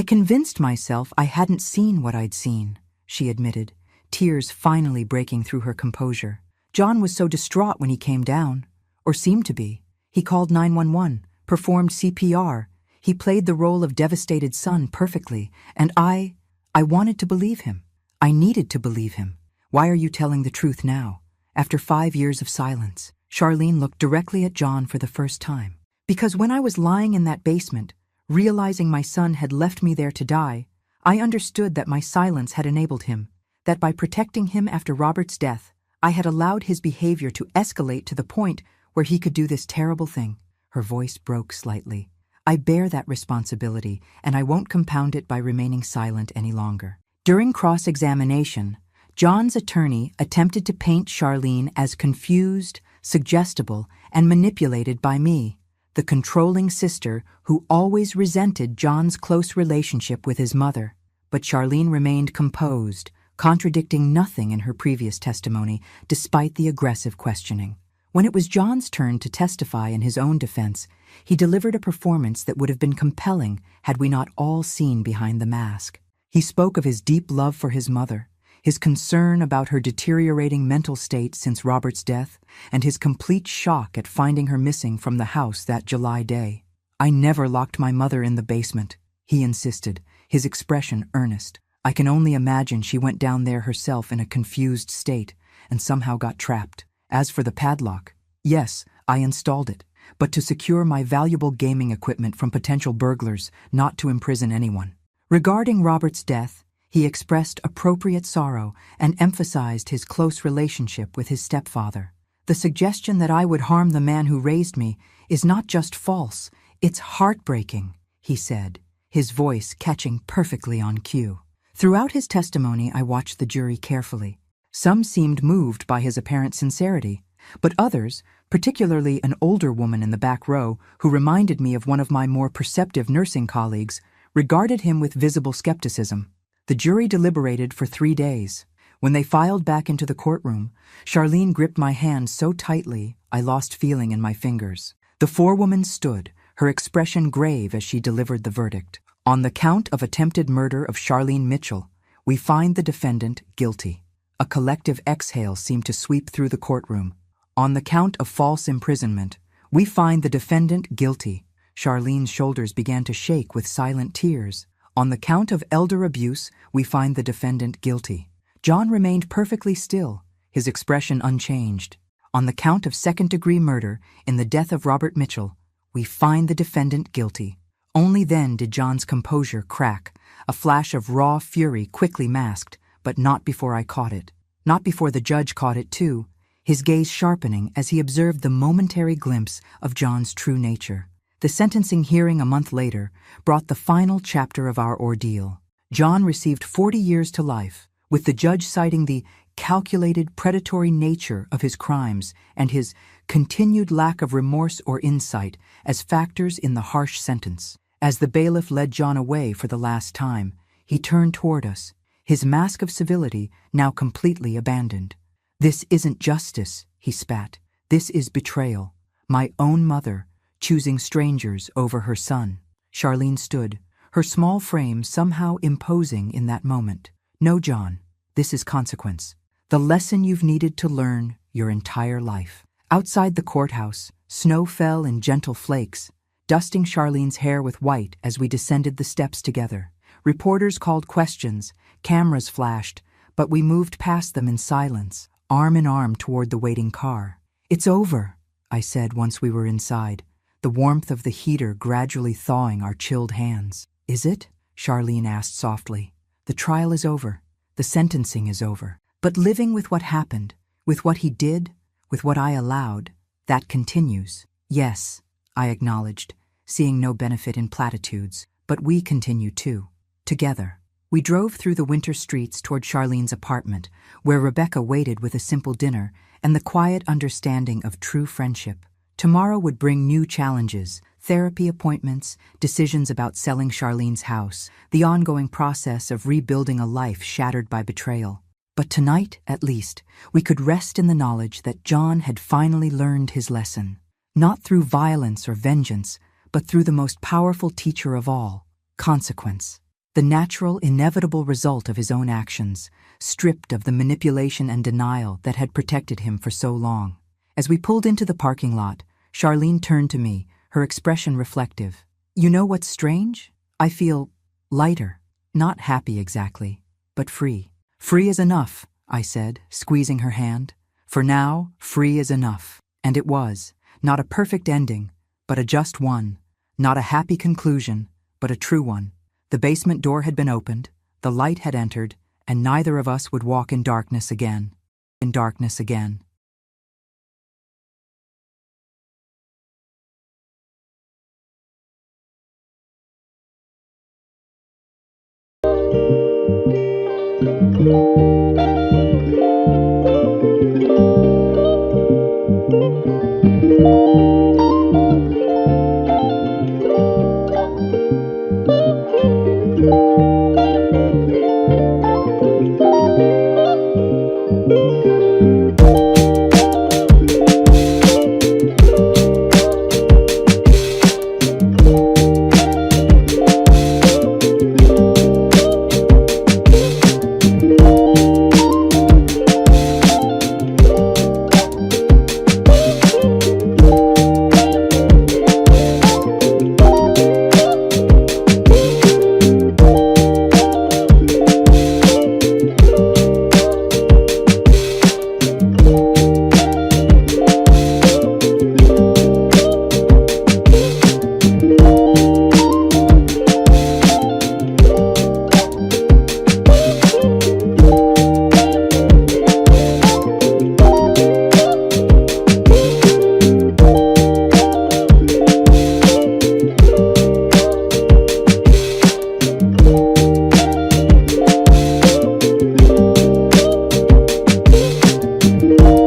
convinced myself I hadn't seen what I'd seen," she admitted, tears finally breaking through her composure. "John was so distraught when he came down, or seemed to be. He called 911, performed CPR. He played the role of devastated son perfectly, and I wanted to believe him. I needed to believe him. Why are you telling the truth now, after 5 years of silence?" Charlene looked directly at John for the first time. "Because when I was lying in that basement, realizing my son had left me there to die, I understood that my silence had enabled him, that by protecting him after Robert's death, I had allowed his behavior to escalate to the point where he could do this terrible thing." Her voice broke slightly. "I bear that responsibility, and I won't compound it by remaining silent any longer." During cross-examination, John's attorney attempted to paint Charlene as confused, suggestible, and manipulated by me, the controlling sister who always resented John's close relationship with his mother. But Charlene remained composed, contradicting nothing in her previous testimony, despite the aggressive questioning. When it was John's turn to testify in his own defense, he delivered a performance that would have been compelling had we not all seen behind the mask. He spoke of his deep love for his mother, his concern about her deteriorating mental state since Robert's death, and his complete shock at finding her missing from the house that July day. "I never locked my mother in the basement," he insisted, his expression earnest. "I can only imagine she went down there herself in a confused state and somehow got trapped. As for the padlock, yes, I installed it, but to secure my valuable gaming equipment from potential burglars, not to imprison anyone." Regarding Robert's death, he expressed appropriate sorrow and emphasized his close relationship with his stepfather. "The suggestion that I would harm the man who raised me is not just false, it's heartbreaking," he said, his voice catching perfectly on cue. Throughout his testimony, I watched the jury carefully. Some seemed moved by his apparent sincerity, but others, particularly an older woman in the back row who reminded me of one of my more perceptive nursing colleagues, regarded him with visible skepticism. The jury deliberated for 3 days. When they filed back into the courtroom, Charlene gripped my hand so tightly I lost feeling in my fingers. The forewoman stood, her expression grave as she delivered the verdict. "On the count of attempted murder of Charlene Mitchell, we find the defendant guilty." A collective exhale seemed to sweep through the courtroom. "On the count of false imprisonment, we find the defendant guilty." Charlene's shoulders began to shake with silent tears. "On the count of elder abuse, we find the defendant guilty." John remained perfectly still, his expression unchanged. "On the count of second-degree murder in the death of Robert Mitchell, we find the defendant guilty." Only then did John's composure crack, a flash of raw fury quickly masked, but not before I caught it. Not before the judge caught it too, his gaze sharpening as he observed the momentary glimpse of John's true nature. The sentencing hearing a month later brought the final chapter of our ordeal. John received 40 years to life, with the judge citing the calculated, predatory nature of his crimes and his continued lack of remorse or insight as factors in the harsh sentence. As the bailiff led John away for the last time, he turned toward us, his mask of civility now completely abandoned. "This isn't justice," he spat. "This is betrayal. My own mother, choosing strangers over her son." Charlene stood, her small frame somehow imposing in that moment. "No, John, this is consequence. The lesson you've needed to learn your entire life." Outside the courthouse, snow fell in gentle flakes, dusting Charlene's hair with white as we descended the steps together. Reporters called questions, cameras flashed, but we moved past them in silence, arm in arm toward the waiting car. "It's over," I said once we were inside, the warmth of the heater gradually thawing our chilled hands. "Is it?" Charlene asked softly. "The trial is over. The sentencing is over. But living with what happened, with what he did, with what I allowed, that continues." "Yes," I acknowledged, seeing no benefit in platitudes, "but we continue too, together." We drove through the winter streets toward Charlene's apartment, where Rebecca waited with a simple dinner and the quiet understanding of true friendship. Tomorrow would bring new challenges, therapy appointments, decisions about selling Charlene's house, the ongoing process of rebuilding a life shattered by betrayal. But tonight, at least, we could rest in the knowledge that John had finally learned his lesson. Not through violence or vengeance, but through the most powerful teacher of all, consequence. The natural, inevitable result of his own actions, stripped of the manipulation and denial that had protected him for so long. As we pulled into the parking lot, Charlene turned to me, her expression reflective. "You know what's strange? I feel lighter. Not happy exactly, but free." "Free is enough," I said, squeezing her hand. "For now, free is enough." And it was. Not a perfect ending, but a just one. Not a happy conclusion, but a true one. The basement door had been opened, the light had entered, and neither of us would walk in darkness again. In darkness again.